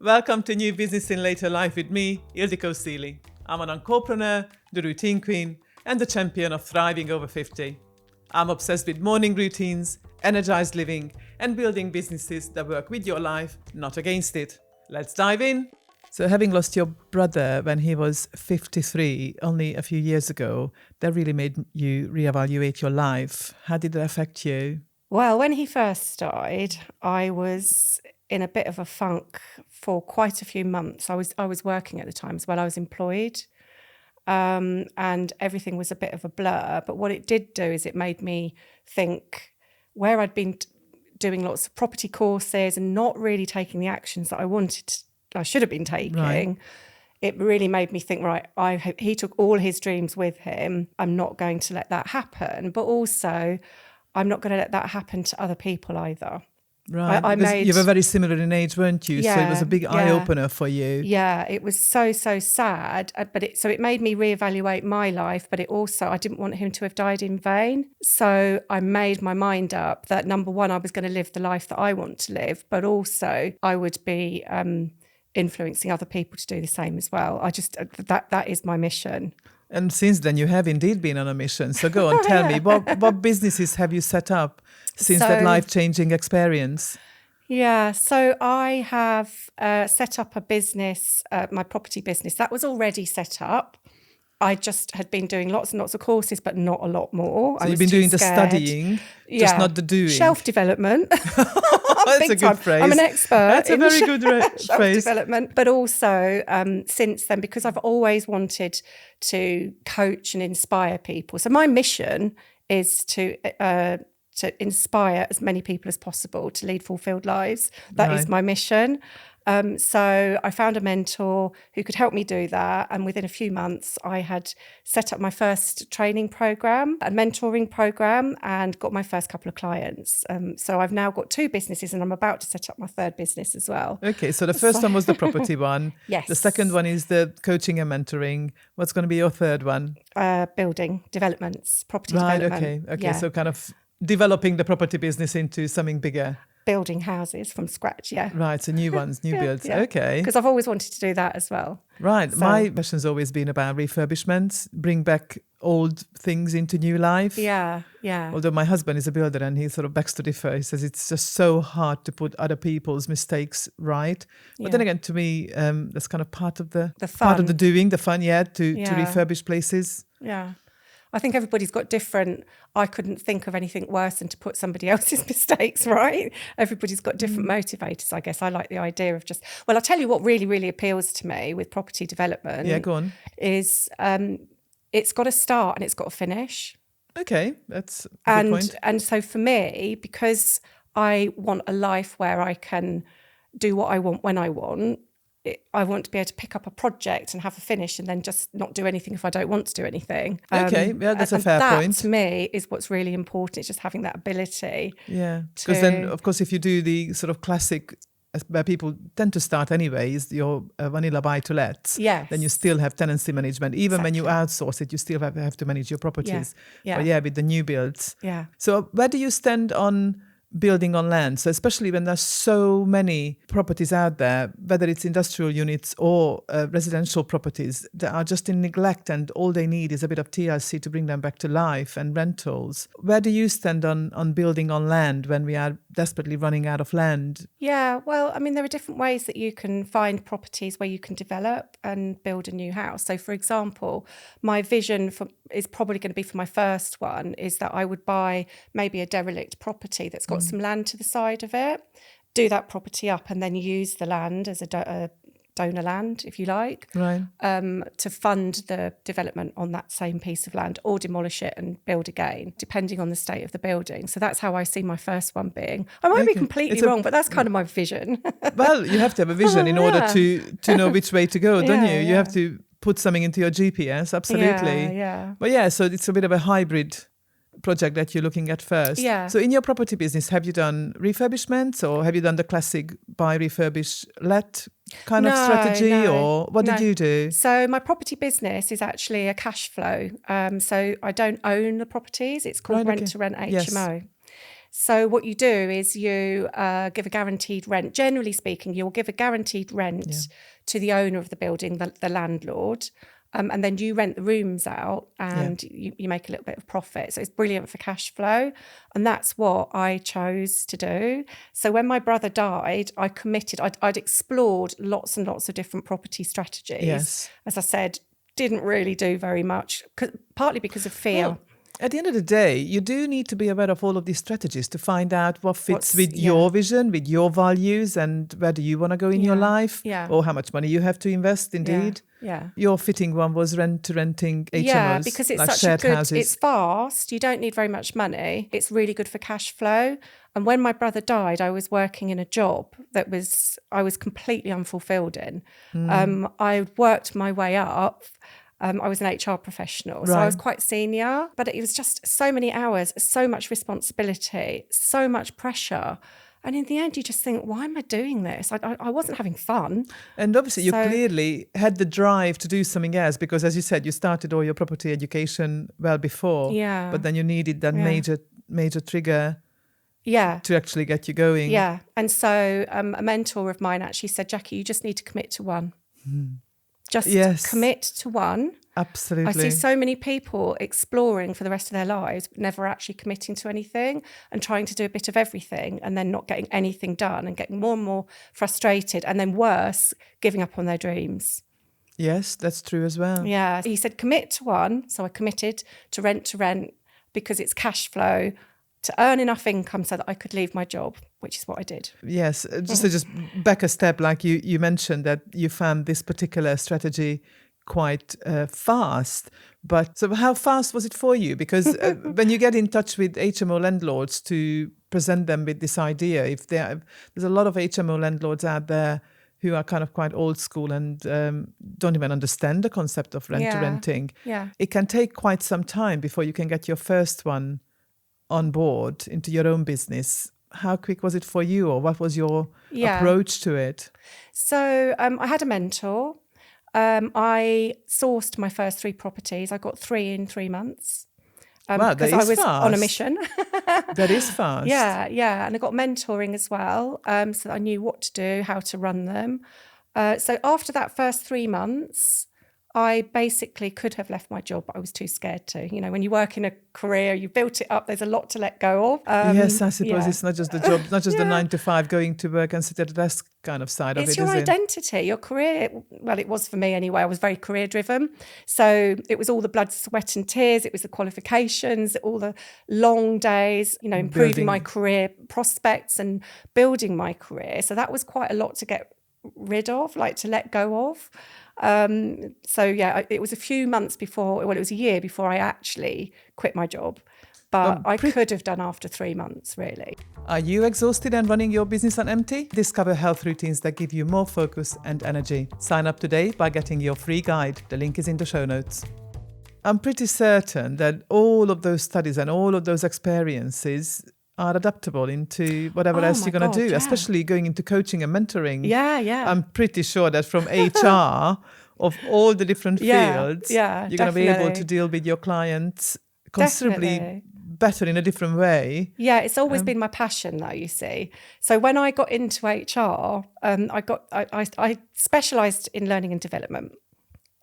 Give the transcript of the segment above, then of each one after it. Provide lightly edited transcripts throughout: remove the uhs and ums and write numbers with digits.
Welcome to New Business in Later Life with me, Ildikó Sealey. I'm an entrepreneur, the routine queen, and the champion of thriving over 50. I'm obsessed with morning routines, energized living, and building businesses that work with your life, not against it. Let's dive in. So having lost your brother when he was 53 only a few years ago, that really made you reevaluate your life. How did that affect you? Well, when he first died, I was in a bit of a funk for quite a few months. I was working at the time as well. I was employed, and everything was a bit of a blur. But what it did do is it made me think where I'd been doing lots of property courses and not really taking the actions that I should have been taking. Right. It really made me think, right, he took all his dreams with him. I'm not going to let that happen. But also, I'm not going to let that happen to other people either. Right, you were very similar in age, weren't you? Yeah, so it was a big eye-opener for you. Yeah, it was so sad. But it made me reevaluate my life, but I didn't want him to have died in vain. So I made my mind up that number one, I was going to live the life that I want to live, but also I would be influencing other people to do the same as well. That is my mission. And since then, you have indeed been on a mission. So go on, tell me, what businesses have you set up since that life-changing experience? Yeah, so I have set up a business, my property business. That was already set up. I just had been doing lots and lots of courses, but not a lot more. So you've been doing the studying, just not the doing. Shelf development. That's a good phrase. I'm an expert. That's a very good shelf phrase. Development. But also, since then, because I've always wanted to coach and inspire people. So my mission is to inspire as many people as possible to lead fulfilled lives. That is my mission. So I found a mentor who could help me do that. And within a few months, I had set up my first training program, a mentoring program, and got my first couple of clients. So I've now got 2 businesses and I'm about to set up my 3rd business as well. Okay, so the first one was the property one. Yes. The second one is the coaching and mentoring. What's going to be your 3rd one? Building developments, property development. Okay. Yeah. So kind of developing the property business into something bigger. Building houses from scratch, yeah. Right, so new ones, new builds. Yeah. Okay. Because I've always wanted to do that as well. Right. So, my passion's always been about refurbishments, bring back old things into new life. Yeah. Although my husband is a builder and he sort of begs to differ. He says it's just so hard to put other people's mistakes right. But then again, to me, that's kind of part of the fun. Part of the doing, the fun, to refurbish places. Yeah. I think everybody's got different. I couldn't think of anything worse than to put somebody else's mistakes right. Everybody's got different motivators, I guess. I like the idea of I'll tell you what really, really appeals to me with property development. Yeah, go on. Is it's got to start and it's got to finish. Okay, that's a good point. And so for me, because I want a life where I can do what I want when I want, I want to be able to pick up a project and have a finish and then just not do anything if I don't want to do anything. Okay, that's a fair point. That, to me, is what's really important. It's just having that ability. Yeah, because then, of course, if you do the sort of classic, where people tend to start anyways, your vanilla buy-to-lets, then you still have tenancy management. Even when you outsource it, you still have to manage your properties. But with the new builds. Yeah. So where do you stand on building on land? So especially when there's so many properties out there, whether it's industrial units or residential properties that are just in neglect and all they need is a bit of TLC to bring them back to life and rentals. Where do you stand on building on land when we are desperately running out of land? Yeah, well, I mean, there are different ways that you can find properties where you can develop and build a new house. So, for example, my vision is probably going to be for my first one is that I would buy maybe a derelict property that's got some land to the side of it, do that property up and then use the land as a donor land, if you like, to fund the development on that same piece of land or demolish it and build again, depending on the state of the building. So that's how I see my first one being. I might be completely wrong, but that's kind of my vision. Well, you have to have a vision in order to know which way to go, don't you? You have to put something into your GPS, absolutely. But so it's a bit of a hybrid project that you're looking at first. Yeah. So in your property business, have you done refurbishments or have you done the classic buy, refurbish, let kind of strategy or what did you do? So my property business is actually a cash flow. So I don't own the properties. It's called Rent HMO. So what you do is you give a guaranteed rent. Generally speaking, you'll give a guaranteed rent to the owner of the building, the landlord, and then you rent the rooms out and you make a little bit of profit. So it's brilliant for cash flow. And that's what I chose to do. So when my brother died, I committed, I'd explored lots and lots of different property strategies. Yes. As I said, didn't really do very much, partly because of fear. Well, at the end of the day, you do need to be aware of all of these strategies to find out what fits with your vision, with your values, and where do you want to go in your life, or how much money you have to invest, indeed. Yeah. Your fitting one was renting HMOs, yeah, because it's like such shared a good, houses. It's fast, you don't need very much money, it's really good for cash flow. And when my brother died, I was working in a job that I was completely unfulfilled in. I worked my way up. I was an HR professional, so I was quite senior, but it was just so many hours, so much responsibility, so much pressure. And in the end, you just think, why am I doing this? I wasn't having fun. And obviously, you clearly had the drive to do something else because, as you said, you started all your property education well before. Yeah. But then you needed that major trigger to actually get you going. Yeah. And so a mentor of mine actually said, Jackie, you just need to commit to one. Just commit to one. Absolutely. I see so many people exploring for the rest of their lives, but never actually committing to anything and trying to do a bit of everything and then not getting anything done and getting more and more frustrated and then worse, giving up on their dreams. Yes, that's true as well. Yeah. He said, commit to one. So I committed to rent because it's cash flow, to earn enough income so that I could leave my job, which is what I did. Yes, just back a step, like you mentioned that you found this particular strategy quite fast. But so how fast was it for you? Because when you get in touch with HMO landlords to present them with this idea, there's a lot of HMO landlords out there who are kind of quite old school and don't even understand the concept of renting. Yeah. It can take quite some time before you can get your first one on board into your own business. How quick was it for you, or what was your approach to it? So I had a mentor. I sourced my first 3 properties. I got 3 in 3 months. Wow, because that is I was fast. on a mission. That is fast. Yeah. And I got mentoring as well, so that I knew what to do, how to run them. So after that first 3 months, I basically could have left my job, but I was too scared to. You know, when you work in a career, you built it up, there's a lot to let go of. Yes, I suppose it's not just the job, not just the 9 to 5 going to work and sit at a desk kind of side of it, It's your identity, your career. Well, it was for me anyway. I was very career driven. So it was all the blood, sweat and tears. It was the qualifications, all the long days, you know, improving my career prospects and building my career. So that was quite a lot to get rid of, like to let go of. It was a few months before, it was a year before I actually quit my job. But I could have done after 3 months, really. Are you exhausted and running your business on empty? Discover health routines that give you more focus and energy. Sign up today by getting your free guide. The link is in the show notes. I'm pretty certain that all of those studies and all of those experiences are adaptable into whatever else you're going to do, especially going into coaching and mentoring. Yeah. I'm pretty sure that from HR of all the different fields, you're going to be able to deal with your clients considerably better in a different way. Yeah, it's always been my passion though, you see. So when I got into HR, I specialised in learning and development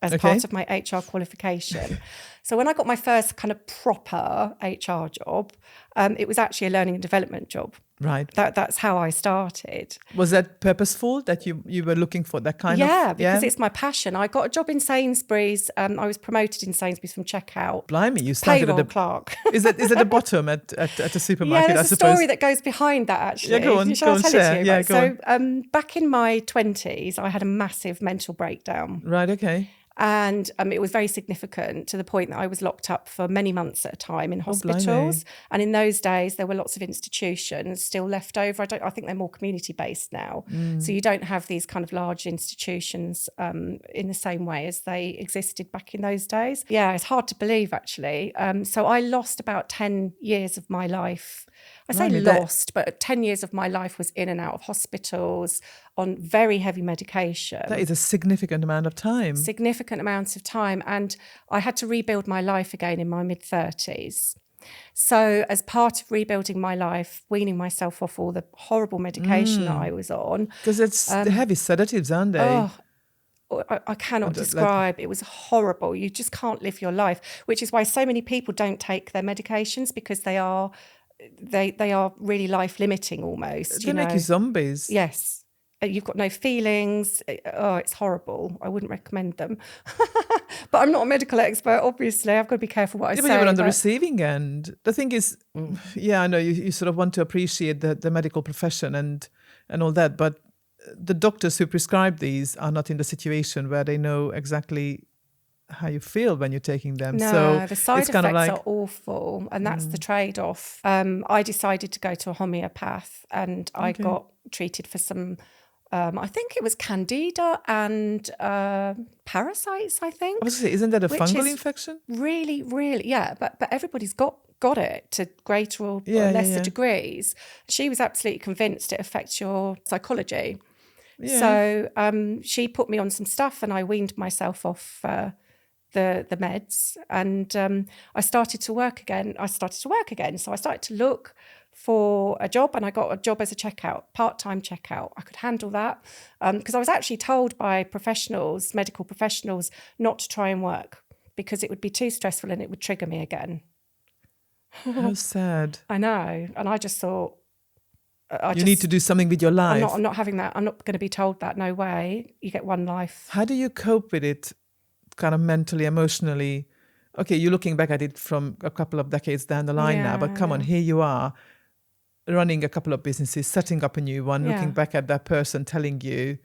as part of my HR qualification. So when I got my first kind of proper HR job, it was actually a learning and development job. Right. That's how I started. Was that purposeful that you were looking for that kind of? Yeah, because it's my passion. I got a job in Sainsbury's. I was promoted in Sainsbury's from checkout. Blimey, you started payroll at the clerk. Is that the bottom at a supermarket? Yeah, there's a story that goes behind that actually. Yeah, go on. Shall I tell it to you? Yeah, right? go on. Back in my 20s, I had a massive mental breakdown. Right. Okay. And it was very significant to the point that I was locked up for many months at a time in hospitals. Blimey. And in those days, there were lots of institutions still left over. I think they're more community-based now. So you don't have these kind of large institutions in the same way as they existed back in those days. Yeah, it's hard to believe, actually. So I lost about 10 years of my life. I say lost, but 10 years of my life was in and out of hospitals on very heavy medication. That is a significant amount of time. Significant amounts of time. And I had to rebuild my life again in my mid-30s. So as part of rebuilding my life, weaning myself off all the horrible medication that I was on. Because it's the heavy sedatives, aren't they? Oh, I cannot describe. It was horrible. You just can't live your life, which is why so many people don't take their medications, because they are really life limiting almost. They make you zombies. Yes. You've got no feelings. Oh, it's horrible. I wouldn't recommend them. But I'm not a medical expert, obviously. I've got to be careful what I say. But you're on the receiving end. The thing is, I know you sort of want to appreciate the medical profession and all that, but the doctors who prescribe these are not in the situation where they know exactly how you feel when you're taking them. No, so the side it's kind effects of like, are awful, and that's the trade-off. I decided to go to a homeopath, and I got treated for some, I think it was candida and parasites, I think. I was going to say, isn't that a fungal infection? Really, really, yeah. But everybody's got it to greater or lesser degrees. She was absolutely convinced it affects your psychology. Yeah. So she put me on some stuff, and I weaned myself off the meds, and I started to work again. So I started to look for a job, and I got a job as a part-time checkout. I could handle that because I was actually told by medical professionals, not to try and work because it would be too stressful and it would trigger me again. How sad. I know. And I just thought, you need to do something with your life. I'm not having that. I'm not going to be told that. No way. You get one life. How do you cope with it, kind of mentally, emotionally? Okay, you're looking back at it from a couple of decades down the line now, but come on, here you are, running a couple of businesses, setting up a new one, looking back at that person telling you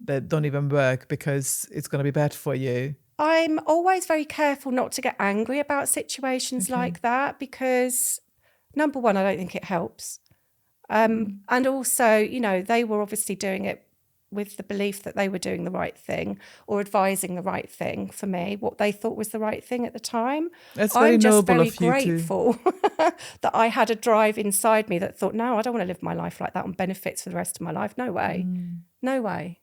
that don't even work because it's going to be bad for you. I'm always very careful not to get angry about situations like that because, number one, I don't think it helps. And also, they were obviously doing it with the belief that they were doing the right thing or advising the right thing for me, what they thought was the right thing at the time. That's very noble of you too. I'm just very grateful that I had a drive inside me that thought, no, I don't want to live my life like that on benefits for the rest of my life. No way. No way.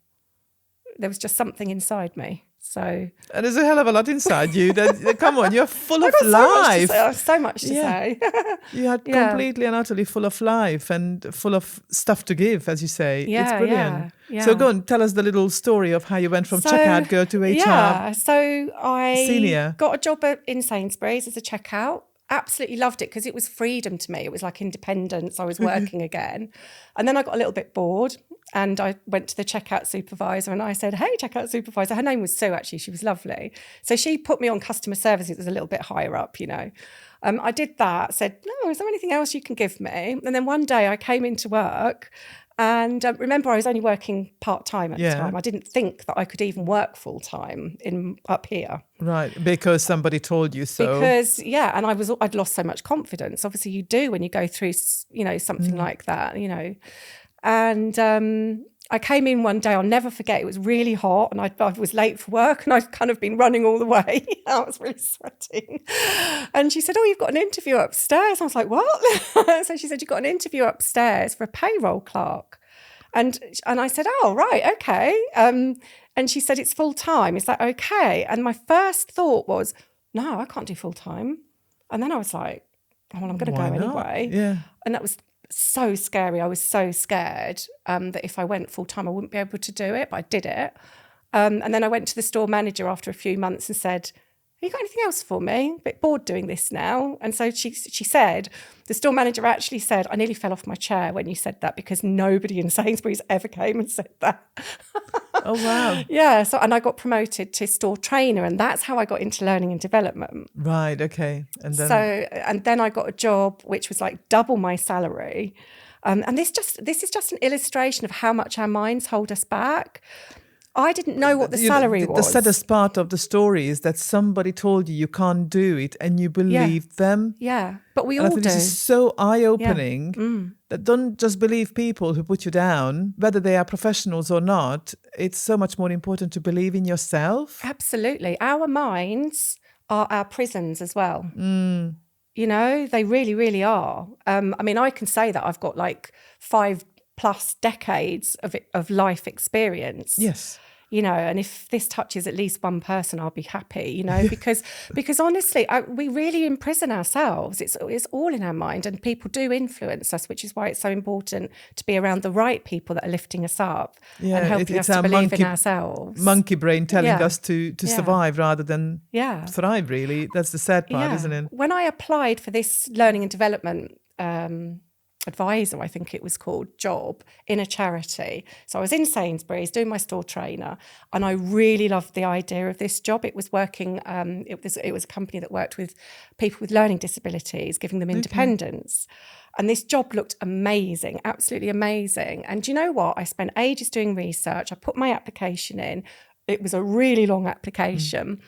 There was just something inside me. So, and there's a hell of a lot inside you. Come on, you're full of life. So much to say. You are completely and utterly full of life and full of stuff to give, as you say. Yeah, it's brilliant. Yeah. So go on, tell us the little story of how you went from checkout girl to HR. Yeah, so I senior. Got a job in Sainsbury's as a checkout. Absolutely loved it because it was freedom to me. It was like independence. I was working again. And then I got a little bit bored and I went to the checkout supervisor and I said, hey, checkout supervisor. Her name was Sue, actually. She was lovely. So she put me on customer service. It was a little bit higher up, I did that, said, no, is there anything else you can give me? And then one day I came into work and remember I was only working part-time at the time. I didn't think that I could even work full-time up here. Right, because somebody told you so. Because, and I'd lost so much confidence. Obviously you do when you go through, something like that, And I came in one day, I'll never forget, it was really hot and I was late for work and I'd kind of been running all the way. I was really sweating. And she said, oh, you've got an interview upstairs. I was like, what? So she said, you've got an interview upstairs for a payroll clerk. And I said, oh, right, okay. And she said, it's full time. Is that okay? And my first thought was, no, I can't do full time. And then I was like, oh, well, I'm going to go anyway. Yeah. And that was so scary. I was so scared that if I went full time, I wouldn't be able to do it, but I did it. And then I went to the store manager after a few months and said, have you got anything else for me? A bit bored doing this now. And so she said, the store manager actually said, I nearly fell off my chair when you said that because nobody in Sainsbury's ever came and said that. Oh, wow. Yeah. So, and I got promoted to store trainer and that's how I got into learning and development. Right. Okay. And then I got a job which was like double my salary. And this is just an illustration of how much our minds hold us back. I didn't know what the salary was. The saddest part of the story is that somebody told you can't do it and you believed them. Yeah, but we all do. This is so eye-opening that don't just believe people who put you down, whether they are professionals or not. It's so much more important to believe in yourself. Absolutely. Our minds are our prisons as well. They really, really are. I can say that I've got like 5+ decades of life experience. Yes. you know, and if this touches at least one person, I'll be happy, you know, because honestly, we really imprison ourselves. It's all in our mind, and people do influence us, which is why it's so important to be around the right people that are lifting us up and helping us to believe in ourselves. Monkey brain telling us to survive rather than thrive, really. That's the sad part, isn't it? When I applied for this learning and development advisor, I think it was called, job in a charity. So I was in Sainsbury's doing my store trainer, and I really loved the idea of this job. It was working, it was a company that worked with people with learning disabilities, giving them independence. And this job looked amazing, absolutely amazing. And do you know what? I spent ages doing research. I put my application in. It was a really long application.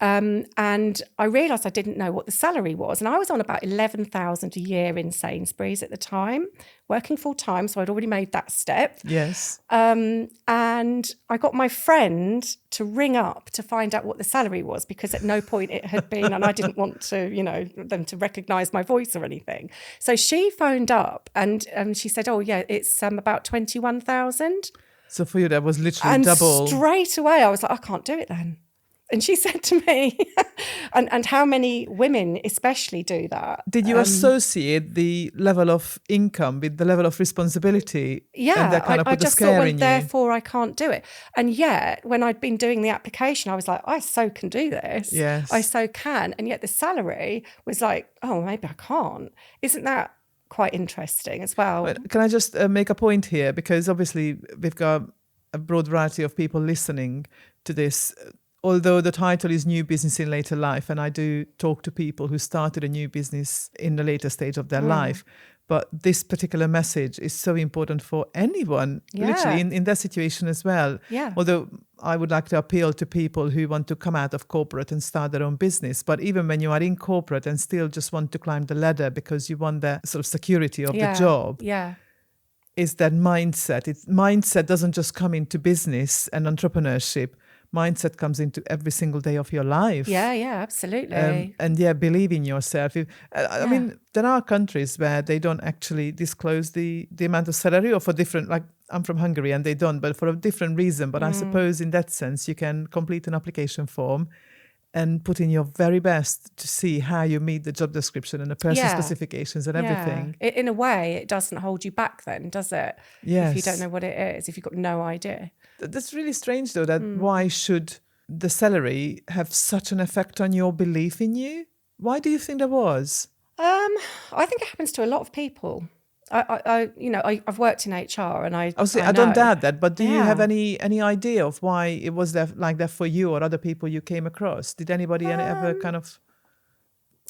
And I realised I didn't know what the salary was. And I was on about 11,000 a year in Sainsbury's at the time, working full time. So I'd already made that step. Yes. And I got my friend to ring up to find out what the salary was, because at no point it had been, and I didn't want to, you know, them to recognise my voice or anything. So she phoned up and she said, oh, yeah, it's about 21,000. So for you, that was literally double. And straight away, I was like, I can't do it then. And she said to me, and how many women especially do that? Did you associate the level of income with the level of responsibility? Yeah, and that kind of put I just the scare thought, in you? therefore I can't do it. And yet, when I'd been doing the application, I was like, I so can do this. Yes. I so can. And yet the salary was like, oh, maybe I can't. Isn't that quite interesting as well? But can I just make a point here? Because obviously we've got a broad variety of people listening to this. Although the title is New Business in Later Life, and I do talk to people who started a new business in the later stage of their life, but this particular message is so important for anyone, literally, in their situation as well. Yeah. Although I would like to appeal to people who want to come out of corporate and start their own business. But even when you are in corporate and still just want to climb the ladder because you want the sort of security of the job, is that mindset. Mindset doesn't just come into business and entrepreneurship. Mindset comes into every single day of your life. Yeah, absolutely. And believe in yourself. I mean, there are countries where they don't actually disclose the amount of salary, or for different, like I'm from Hungary and they don't, but for a different reason. But I suppose in that sense, you can complete an application form and put in your very best to see how you meet the job description and the person specifications and everything. In a way, it doesn't hold you back then, does it? Yes. If you don't know what it is, if you've got no idea. That's really strange, though, that why should the salary have such an effect on your belief in you? Why do you think there was? I think it happens to a lot of people. I've worked in HR, and I don't doubt that. But do you have any idea of why it was like that for you or other people you came across? Did anybody ever kind of?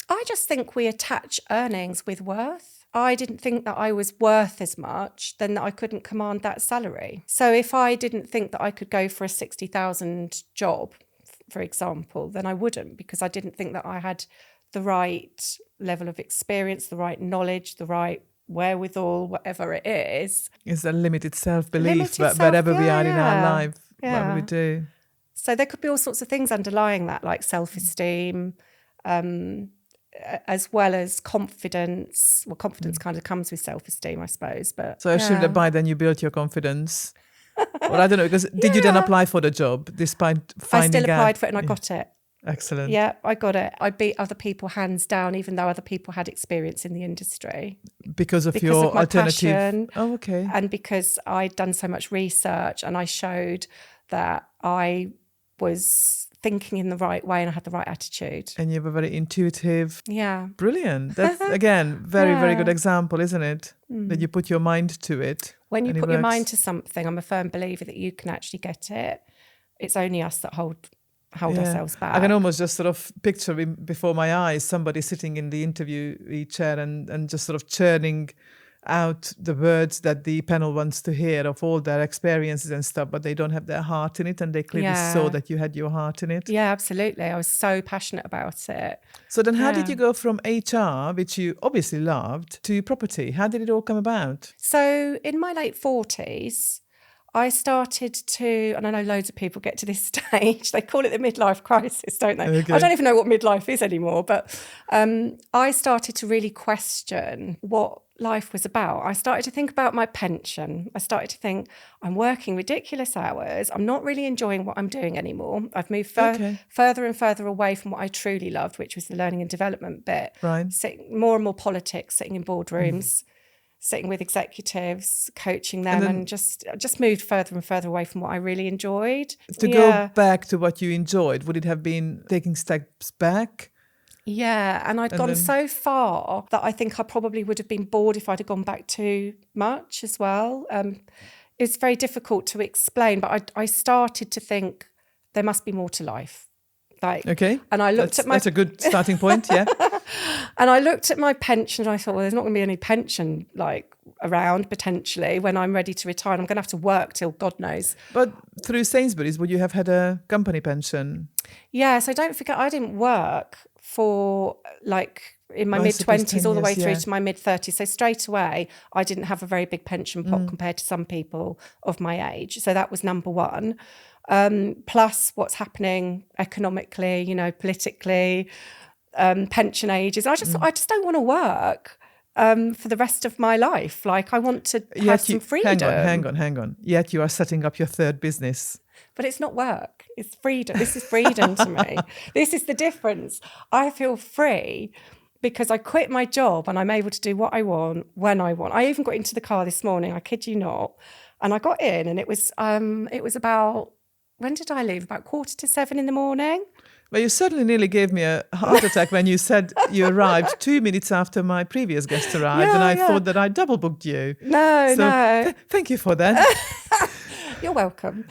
I just think we attach earnings with worth. I didn't think that I was worth as much, then that I couldn't command that salary. So if I didn't think that I could go for a 60,000 job, for example, then I wouldn't, because I didn't think that I had the right level of experience, the right knowledge, the right wherewithal, whatever it is. It's a limited self-belief, wherever we are in our life, whatever we do. So there could be all sorts of things underlying that, like self-esteem, as well as confidence. Well, confidence kind of comes with self-esteem, I suppose. But so I assume that by then you built your confidence. Well, I don't know, because did you then apply for the job despite finding out? I still applied for it and I got it. Excellent. Yeah, I got it. I beat other people hands down, even though other people had experience in the industry. Because of your my alternative. Passion, oh, okay. And because I'd done so much research and I showed that I was thinking in the right way and I had the right attitude. And you were very intuitive. Yeah. Brilliant. That's, again, very good example, isn't it? That you put your mind to it. When you put your mind to something, I'm a firm believer that you can actually get it. It's only us that hold ourselves back. I can almost just sort of picture before my eyes somebody sitting in the interviewee chair and just sort of churning out the words that the panel wants to hear of all their experiences and stuff, but they don't have their heart in it, and they clearly saw that you had your heart in it. Yeah, absolutely. I was so passionate about it. So then how did you go from HR, which you obviously loved, to property? How did it all come about? So in my late 40s, I started to, and I know loads of people get to this stage, they call it the midlife crisis, don't they? Okay. I don't even know what midlife is anymore, but I started to really question what life was about. I started to think about my pension. I started to think, I'm working ridiculous hours. I'm not really enjoying what I'm doing anymore. I've moved further and further away from what I truly loved, which was the learning and development bit. Right. More and more politics, sitting in boardrooms, sitting with executives, coaching them, and just moved further and further away from what I really enjoyed. To go back to what you enjoyed, would it have been taking steps back? Yeah, and I'd gone so far that I think I probably would have been bored if I'd have gone back too much as well. It's very difficult to explain, but I started to think there must be more to life. Okay, and I looked at my... That's a good starting point, yeah. And I looked at my pension and I thought, well, there's not going to be any pension around potentially when I'm ready to retire. I'm going to have to work till God knows. But through Sainsbury's, would you have had a company pension? Yeah, so don't forget, I didn't work for in my mid-20s all the way through to my mid-30s. So straight away, I didn't have a very big pension pot compared to some people of my age. So that was number one. Plus what's happening economically, politically, pension ages. I just don't want to work for the rest of my life. I want to have some freedom. Hang on. Yet you are setting up your third business. But it's not work. It's freedom. This is freedom to me. This is the difference. I feel free because I quit my job and I'm able to do what I want when I want. I even got into the car this morning, I kid you not, and I got in and it was about, when did I leave? About 6:45 in the morning. Well, you certainly nearly gave me a heart attack when you said you arrived 2 minutes after my previous guest arrived, and I thought that I double booked you. No. Thank you for that. You're welcome.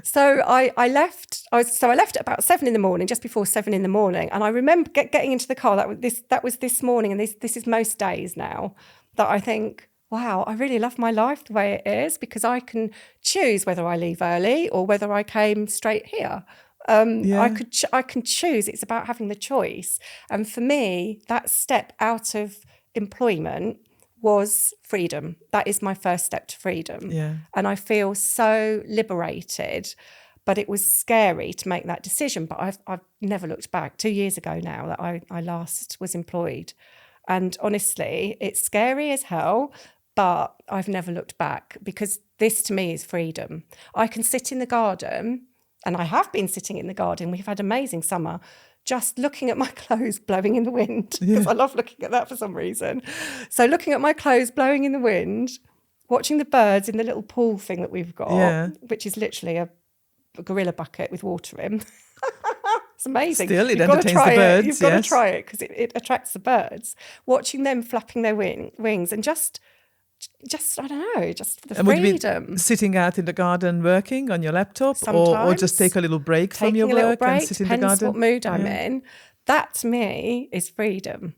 So I left. I left at about 7 in the morning, just before 7 in the morning, and I remember getting into the car. That was this morning, and this is most days now that I think, wow, I really love my life the way it is because I can choose whether I leave early or whether I came straight here. I can choose. It's about having the choice. And for me, that step out of employment was freedom. That is my first step to freedom. Yeah. And I feel so liberated, but it was scary to make that decision. But I've never looked back. 2 years ago now that I last was employed. And honestly, it's scary as hell, but I've never looked back because this to me is freedom. I can sit in the garden, and I have been sitting in the garden. We've had amazing summer, just looking at my clothes blowing in the wind because I love looking at that for some reason. So looking at my clothes blowing in the wind, watching the birds in the little pool thing that we've got, which is literally a gorilla bucket with water in. It's amazing. Still, it entertains the birds. You've got to try it because it attracts the birds. Watching them flapping their wings and just I don't know, just the freedom. Would you be sitting out in the garden working on your laptop or just take a little break from your work and sit in the garden? Depends what mood I'm in. That to me is freedom.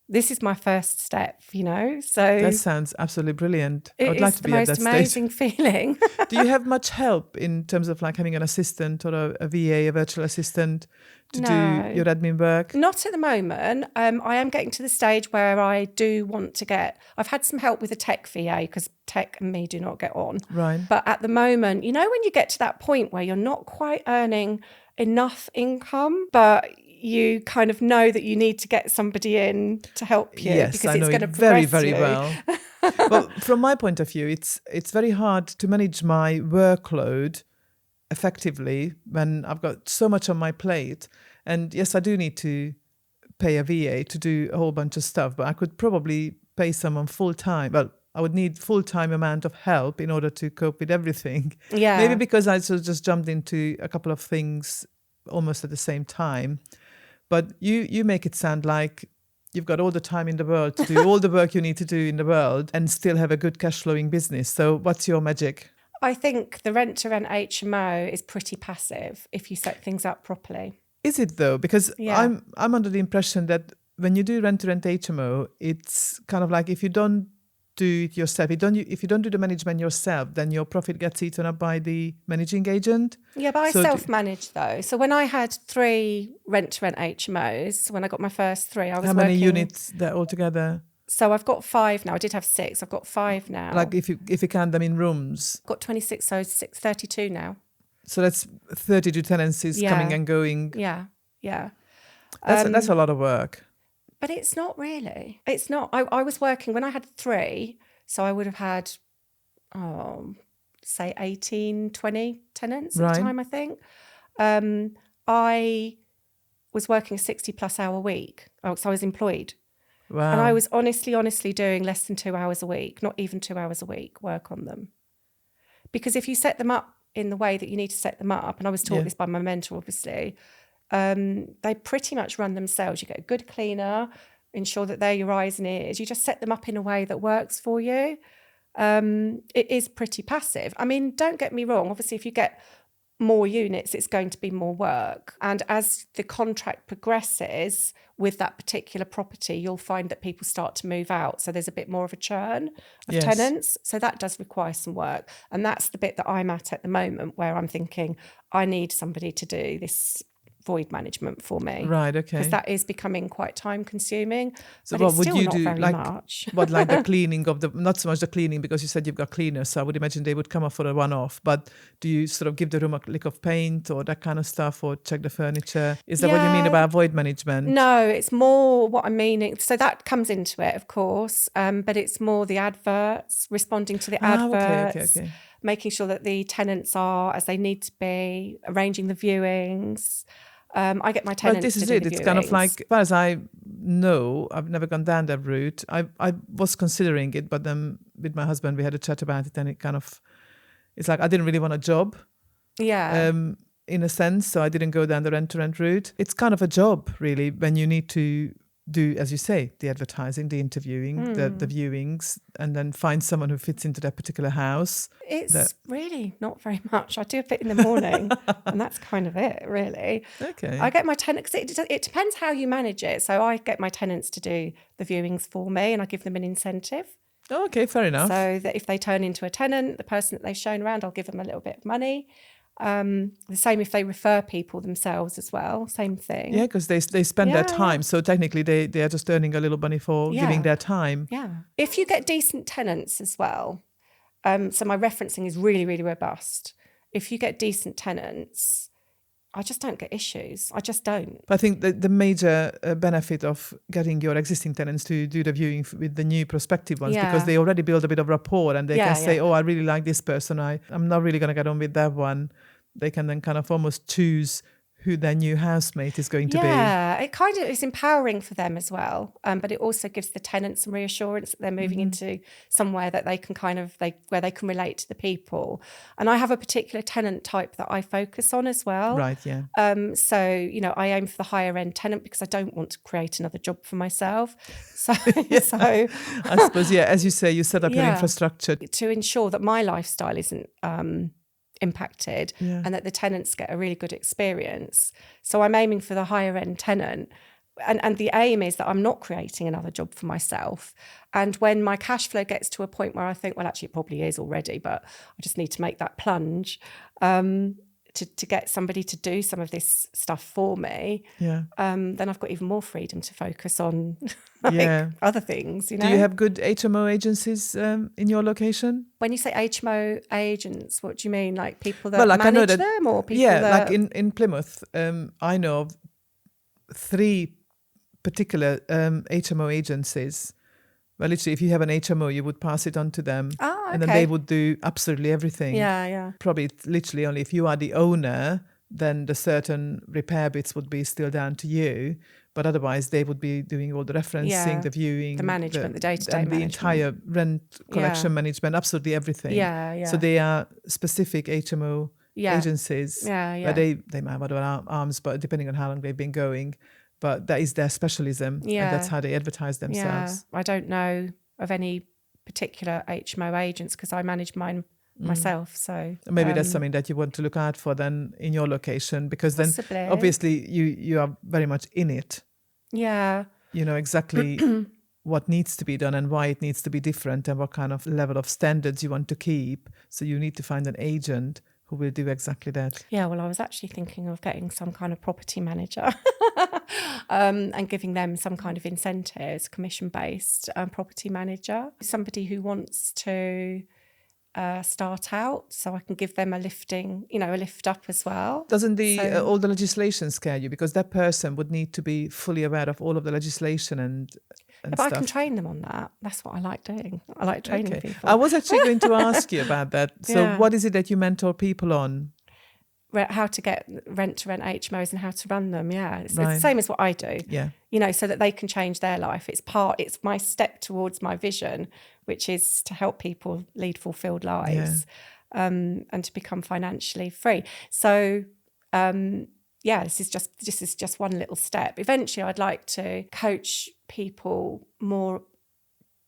This is my first step, So that sounds absolutely brilliant. I would like to be at that stage. It's the most amazing feeling. Do you have much help in terms of having an assistant or a VA, a virtual assistant, to do your admin work? Not at the moment. I am getting to the stage where I do want to I've had some help with a tech VA because tech and me do not get on. Right. But at the moment, when you get to that point where you're not quite earning enough income, but you kind of know that you need to get somebody in to help you because it's going to progress very well. Well, from my point of view, it's very hard to manage my workload effectively when I've got so much on my plate. And yes, I do need to pay a VA to do a whole bunch of stuff, but I could probably pay someone full time. Well, I would need full-time amount of help in order to cope with everything. Yeah. Maybe because I sort of just jumped into a couple of things almost at the same time. But you make it sound like you've got all the time in the world to do all the work you need to do in the world and still have a good cash flowing business. So what's your magic? I think the Rent HMO is pretty passive if you set things up properly. Is it though? Because I'm under the impression that when you do Rent HMO, it's kind of like if you don't do it yourself, if you don't do the management yourself, then your profit gets eaten up by the managing agent. Yeah, but I self-manage though. So when I had 3 Rent HMOs, when I got my first 3, I was How many units there altogether? So I've got 5 now. I did have 6. I've got 5 now. Like if you count them in rooms? I've got 26, so 32 now. So that's 32 tenancies coming and going. Yeah. That's a lot of work. But it's not really. It's not. I was working when I had 3, so I would have had, say 18, 20 tenants at the time, I think. I was working a 60 plus hour week. So I was employed. Wow. And I was honestly doing less than 2 hours a week, not even 2 hours a week work on them. Because if you set them up in the way that you need to set them up, and I was taught this by my mentor, obviously, they pretty much run themselves. You get a good cleaner, ensure that they're your eyes and ears. You just set them up in a way that works for you. It is pretty passive. I mean, don't get me wrong. Obviously, if you get more units, it's going to be more work. And as the contract progresses with that particular property, you'll find that people start to move out. So there's a bit more of a churn of tenants. So that does require some work. And that's the bit that I'm at the moment, where I'm thinking, I need somebody to do this void management for me. Right, okay. Because that is becoming quite time consuming. So but what it's would still you not do? very much. What, like the cleaning of the, not so much the cleaning, because you said you've got cleaners, so I would imagine they would come up for a one-off, but do you sort of give the room a lick of paint or that kind of stuff, or check the furniture? Is that what you mean about void management? No, it's more what I'm meaning. So that comes into it, of course, but it's more the adverts, responding to the adverts, Okay. making sure that the tenants are as they need to be, arranging the viewings. I get my tenants this is to do it. the It's viewings. kind of like, as far as I know, I've never gone down that route. I was considering it, but then with my husband, we had a chat about it, and it's like I didn't really want a job. Yeah. In a sense, so I didn't go down the rent-to-rent route. It's kind of a job, really, when you need to do, as you say, the advertising, the interviewing, the viewings, and then find someone who fits into that particular house. It's really not very much. I do a bit in the morning, and that's kind of it, really. Okay. I get my tenants, it depends how you manage it. So I get my tenants to do the viewings for me, and I give them an incentive. Oh, okay, fair enough. So that if they turn into a tenant, the person that they've shown around, I'll give them a little bit of money. The same if they refer people themselves as well, same thing. Yeah, because they spend their time. So technically they are just earning a little money for giving their time. Yeah. If you get decent tenants as well, so my referencing is really, really robust. If you get decent tenants, I just don't get issues. I just don't. But I think the major benefit of getting your existing tenants to do the viewing with the new prospective ones, because they already build a bit of rapport, and they can say, oh, I really like this person. I'm not really going to get on with that one. They can then kind of almost choose who their new housemate is going to be. Yeah, it kind of is empowering for them as well. But it also gives the tenants some reassurance that they're moving into somewhere that they can where they can relate to the people. And I have a particular tenant type that I focus on as well. Right, yeah. So, I aim for the higher end tenant because I don't want to create another job for myself. So, I suppose, as you say, you set up your infrastructure to ensure that my lifestyle isn't impacted and that the tenants get a really good experience. So I'm aiming for the higher end tenant, and the aim is that I'm not creating another job for myself. And when my cash flow gets to a point where I think, well, actually it probably is already, but I just need to make that plunge to get somebody to do some of this stuff for me, then I've got even more freedom to focus on other things. Do you have good HMO agencies in your location? When you say HMO agents, what do you mean? Like people that manage them, or people that... like in Plymouth, I know of 3 particular HMO agencies. Well, literally, if you have an HMO, you would pass it on to them. Oh, okay. And then they would do absolutely everything. Yeah. Probably it's literally only if you are the owner, then the certain repair bits would be still down to you. But otherwise, they would be doing all the referencing, the viewing, the management, the day-to-day and management. the entire rent collection management, absolutely everything. Yeah. So they are specific HMO agencies. Where they might have other arms, but depending on how long they've been going. But that is their specialism, and that's how they advertise themselves. I don't know of any particular HMO agents because I manage mine myself. So maybe that's something that you want to look out for then in your location, because then obviously you are very much in it. Yeah. You know exactly what needs to be done and why it needs to be different and what kind of level of standards you want to keep. So you need to find an agent who will do exactly that. Yeah, well, I was actually thinking of getting some kind of property manager and giving them some kind of incentives, commission-based property manager. Somebody who wants to start out, so I can give them a lift up as well. Doesn't all the legislation scare you? Because that person would need to be fully aware of all of the legislation and but stuff. I can train them on that. That's what I like doing. I like training people. I was actually going to ask you about that. So what is it that you mentor people on? How to get rent to rent HMOs and how to run them. Yeah, it's the same as what I do. Yeah, so that they can change their life. It's my step towards my vision, which is to help people lead fulfilled lives, and to become financially free. So this is just one little step. Eventually, I'd like to coach people more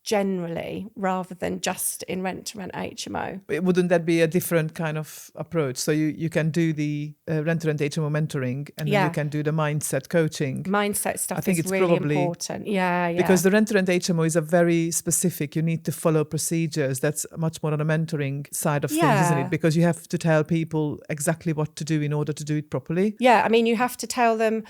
generally rather than just in rent to rent HMO. But wouldn't that be a different kind of approach? So you can do the rent to rent HMO mentoring, and then you can do the mindset coaching. Mindset stuff. I think is it's really probably important. Yeah. Because the rent to rent HMO is a very specific. You need to follow procedures. That's much more on the mentoring side of things, isn't it? Because you have to tell people exactly what to do in order to do it properly. Yeah, I mean, you have to tell them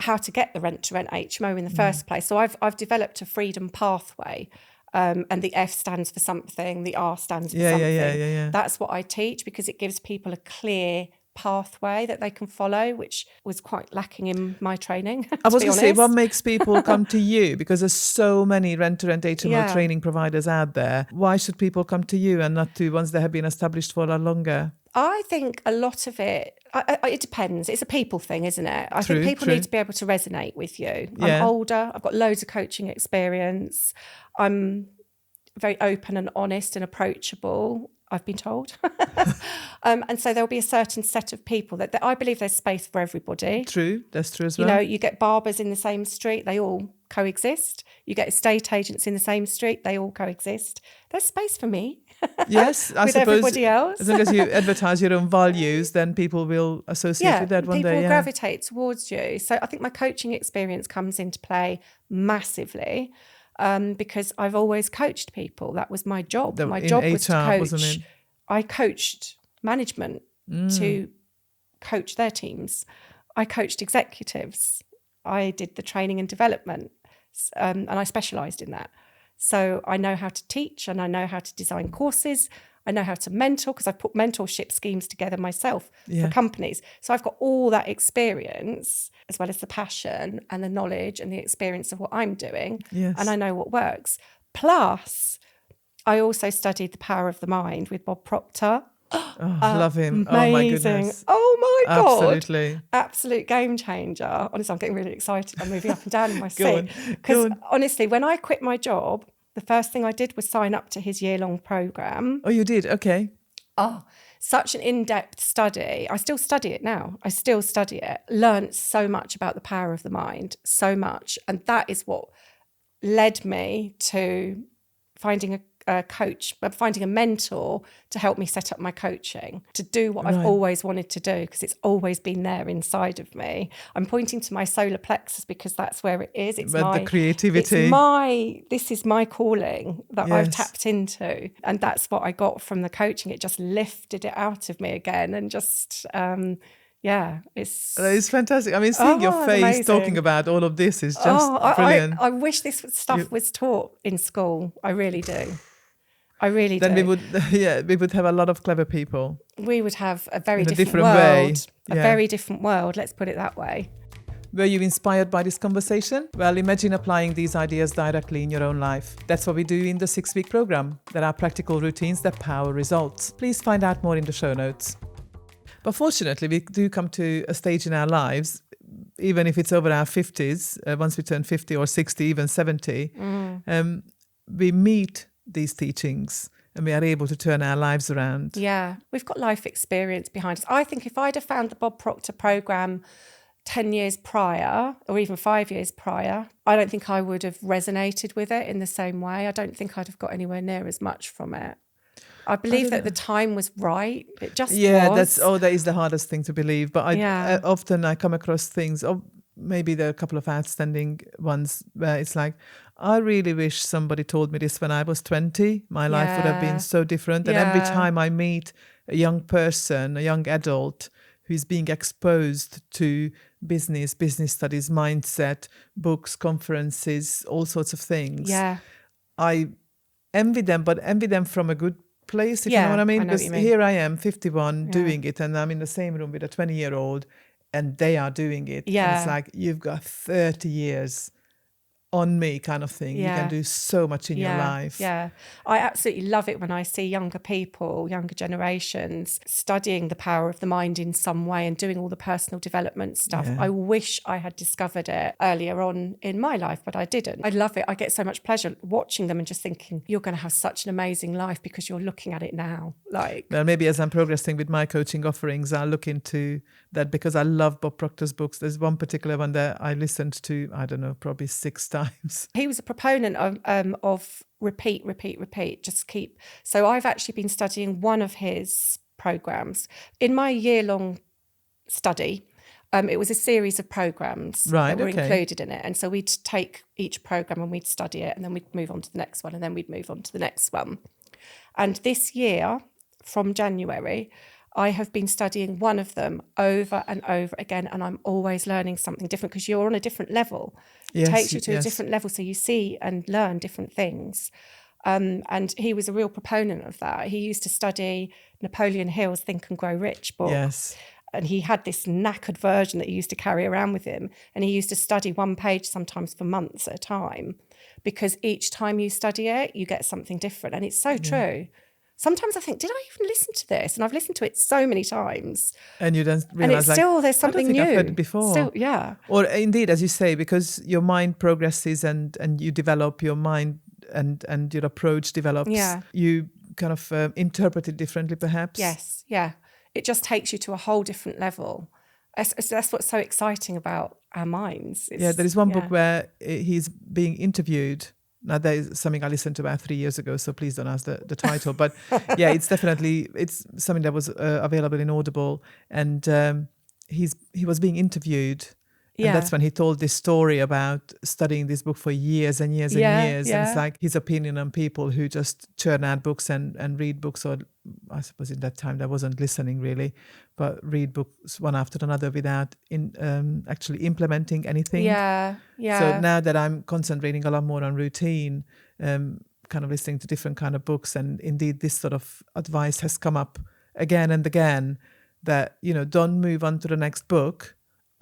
how to get the rent to rent HMO in the first place. So I've developed a freedom pathway, and the F stands for something, the R stands for something. Yeah. That's what I teach, because it gives people a clear pathway that they can follow, which was quite lacking in my training. I was going to say, what makes people come to you? Because there's so many rent to rent HMO training providers out there. Why should people come to you and not to ones that have been established for a lot longer? I think a lot of it depends. It's a people thing, isn't it? I think people need to be able to resonate with you. I'm older. I've got loads of coaching experience. I'm very open and honest and approachable, I've been told. And so there'll be a certain set of people that I believe there's space for everybody. True. That's true as well. You get barbers in the same street. They all coexist. You get estate agents in the same street. They all coexist. There's space for me. Yes, I with suppose everybody else. As long as you advertise your own values, then people will associate with that one day. People will gravitate towards you. So I think my coaching experience comes into play massively, because I've always coached people. That was my job. My job was to coach. Wasn't it? I coached management to coach their teams. I coached executives. I did the training and development, and I specialised in that. So I know how to teach, and I know how to design courses. I know how to mentor, because I've put mentorship schemes together myself for companies. So I've got all that experience, as well as the passion and the knowledge and the experience of what I'm doing. Yes. And I know what works. Plus, I also studied The Power of the Mind with Bob Proctor. Oh, love him. Amazing. Oh, my goodness. Oh, my God. Absolutely. Absolute game changer. Honestly, I'm getting really excited. I'm moving up and down in my seat. Because honestly, when I quit my job, the first thing I did was sign up to his year-long programme. Oh, you did? Okay. Oh, such an in-depth study. I still study it now. I still study it. Learned so much about the power of the mind, so much. And that is what led me to finding a coach, finding a mentor to help me set up my coaching, to do what I've always wanted to do, because it's always been there inside of me. I'm pointing to my solar plexus because that's where it is. It's the creativity. This is my calling that I've tapped into. And that's what I got from the coaching. It just lifted it out of me again, and just... it's fantastic. I mean, seeing your face amazing. Talking about all of this is just brilliant. I wish this stuff was taught in school. I really do. I really do. Then we would have a lot of clever people. We would have a very different world. Way. A very different world, let's put it that way. Were you inspired by this conversation? Well, imagine applying these ideas directly in your own life. That's what we do in the 6-week program. There are practical routines that power results. Please find out more in the show notes. But fortunately, we do come to a stage in our lives, even if it's over our 50s, once we turn 50 or 60, even 70, we meet these teachings and we are able to turn our lives around. Yeah, we've got life experience behind us. I think if I'd have found the Bob Proctor programme 10 years prior, or even 5 years prior, I don't think I would have resonated with it in the same way. I don't think I'd have got anywhere near as much from it. I believe that the time was right. It just was. That is the hardest thing to believe. But often I come across things, maybe there are a couple of outstanding ones where it's like, I really wish somebody told me this when I was 20. My life would have been so different. And every time I meet a young person, a young adult who is being exposed to business studies, mindset, books, conferences, all sorts of things, I envy them, but envy them from a good place, if you know what I mean. I know what Because you mean. here I am, 51, doing it, and I'm in the same room with a 20-year-old, and they are doing it. And it's like, you've got 30 years on me kind of thing. You can do so much in your life. Yeah. I absolutely love it when I see younger people, younger generations studying the power of the mind in some way and doing all the personal development stuff. I wish I had discovered it earlier on in my life, but I didn't. I love it. I get so much pleasure watching them and just thinking, you're going to have such an amazing life because you're looking at it now. Well, maybe as I'm progressing with my coaching offerings, I'll look into that, because I love Bob Proctor's books. There's one particular one that I listened to, I don't know, probably 6 times. He was a proponent of repeat, just keep. So I've actually been studying one of his programs. In my year-long study, it was a series of programs that were included in it. And so we'd take each program and we'd study it, and then we'd move on to the next one, and then we'd move on to the next one. And this year, from January, I have been studying one of them over and over again, and I'm always learning something different, because you're on a different level. It takes you to a different level, so you see and learn different things. And he was a real proponent of that. He used to study Napoleon Hill's Think and Grow Rich book. Yes. And he had this knackered version that he used to carry around with him. And he used to study one page sometimes for months at a time, because each time you study it, you get something different. And it's so true. Sometimes I think, did I even listen to this? And I've listened to it so many times. And you then realize, and it's still, there's something new. I've heard it before. Still, yeah. Or indeed, as you say, because your mind progresses and you develop your mind, and your approach develops, you kind of interpret it differently, perhaps. Yes, yeah. It just takes you to a whole different level. That's what's so exciting about our minds. There is one book where he's being interviewed. Now, that is something I listened to about 3 years ago, so please don't ask the title. But it's something that was available in Audible, and he was being interviewed. And that's when he told this story about studying this book for years and years and years. And it's like his opinion on people who just churn out books and read books, or I suppose in that time that wasn't listening really, but read books one after another without actually implementing anything. Yeah. So now that I'm concentrating a lot more on routine, kind of listening to different kind of books, and indeed this sort of advice has come up again and again, that, don't move on to the next book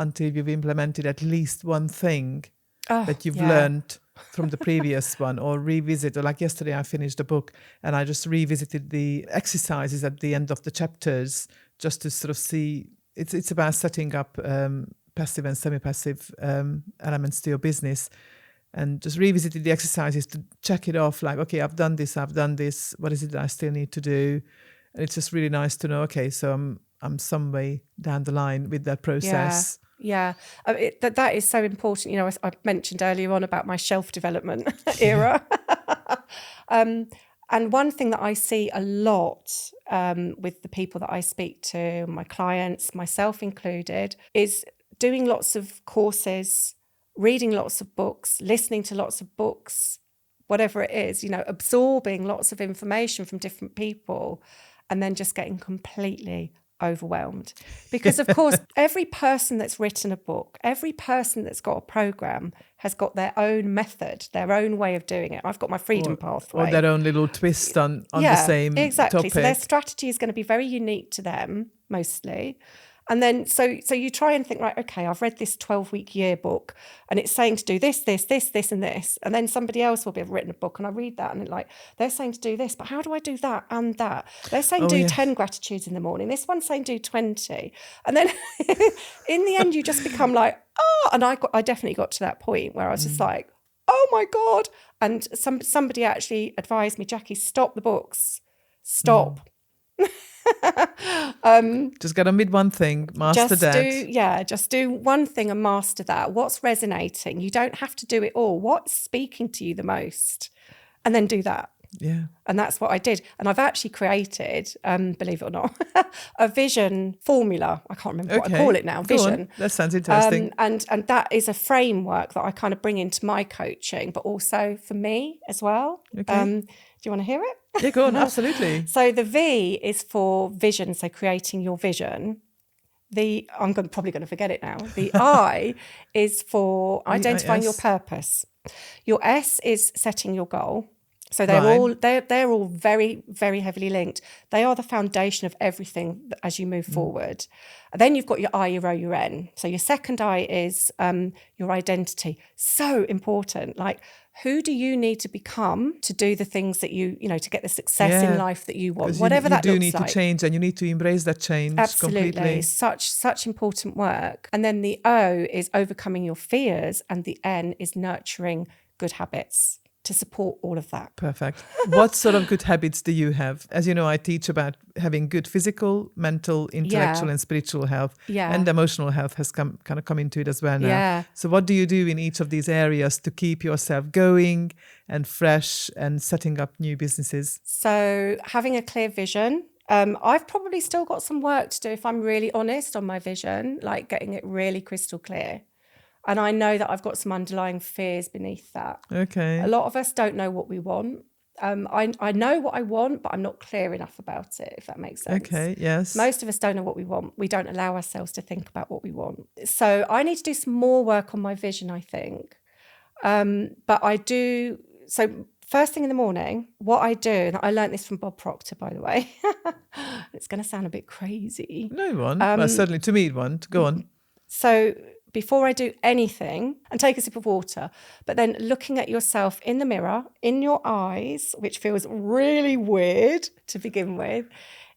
until you've implemented at least one thing that you've learned from the previous one, or revisit. Or like yesterday, I finished a book and I just revisited the exercises at the end of the chapters, just to sort of see. It's about setting up passive and semi-passive elements to your business, and just revisited the exercises to check it off. Like, okay, I've done this. What is it that I still need to do? And it's just really nice to know. Okay, so I'm some way down the line with that process. Yeah, that is so important. I mentioned earlier on about my shelf development era. And one thing that I see a lot with the people that I speak to, my clients, myself included, is doing lots of courses, reading lots of books, listening to lots of books, whatever it is, absorbing lots of information from different people, and then just getting completely overwhelmed. Because of course, every person that's written a book, every person that's got a program has got their own method, their own way of doing it. I've got my freedom pathway. Or their own little twist on the same exactly. topic. So their strategy is going to be very unique to them, mostly. And then, so you try and think, right, okay, I've read this 12-week yearbook and it's saying to do this, and this. And then somebody else will be written a book and I read that and it's like, they're saying to do this, but how do I do that and that? They're saying do 10 gratitudes in the morning. This one's saying do 20. And then in the end, you just become like, and I definitely got to that point where I was just like, oh my God. And somebody actually advised me, Jackie, stop the books. Stop. Just get on with one thing, master that. Just do one thing and master that. What's resonating? You don't have to do it all. What's speaking to you the most? And then do that. Yeah. And that's what I did. And I've actually created, believe it or not, a vision formula. I can't remember what I call it now. Vision. That sounds interesting. And that is a framework that I kind of bring into my coaching, but also for me as well. Okay. Do you want to hear it? Yeah, go on. Absolutely. So the V is for vision. So creating your vision. Probably going to forget it now. The I is for identifying your purpose. Your S is setting your goal. So they're all very, very heavily linked. They are the foundation of everything as you move forward. And then you've got your I, your O, your N. So your second I is your identity. So important. Like, who do you need to become to do the things that you know, to get the success in life that you want, whatever that looks like. You do need to change, and you need to embrace that change. Absolutely. Completely. Such important work. And then the O is overcoming your fears, and the N is nurturing good habits to support all of that. Perfect. What sort of good habits do you have? As you know, I teach about having good physical, mental, intellectual and spiritual health. And emotional health has come into it as well now. So what do you do in each of these areas to keep yourself going and fresh and setting up new businesses? So having a clear vision. I've probably still got some work to do, if I'm really honest, on my vision, like getting it really crystal clear. And I know that I've got some underlying fears beneath that. Okay. A lot of us don't know what we want. I know what I want, but I'm not clear enough about it, if that makes sense. Okay, yes. Most of us don't know what we want. We don't allow ourselves to think about what we want. So I need to do some more work on my vision, I think. But I do. So first thing in the morning, what I do, and I learned this from Bob Proctor, by the way. It's going to sound a bit crazy. No, it won't. Well, certainly to me it won't. Go on. So before I do anything, and take a sip of water, but then looking at yourself in the mirror, in your eyes, which feels really weird to begin with,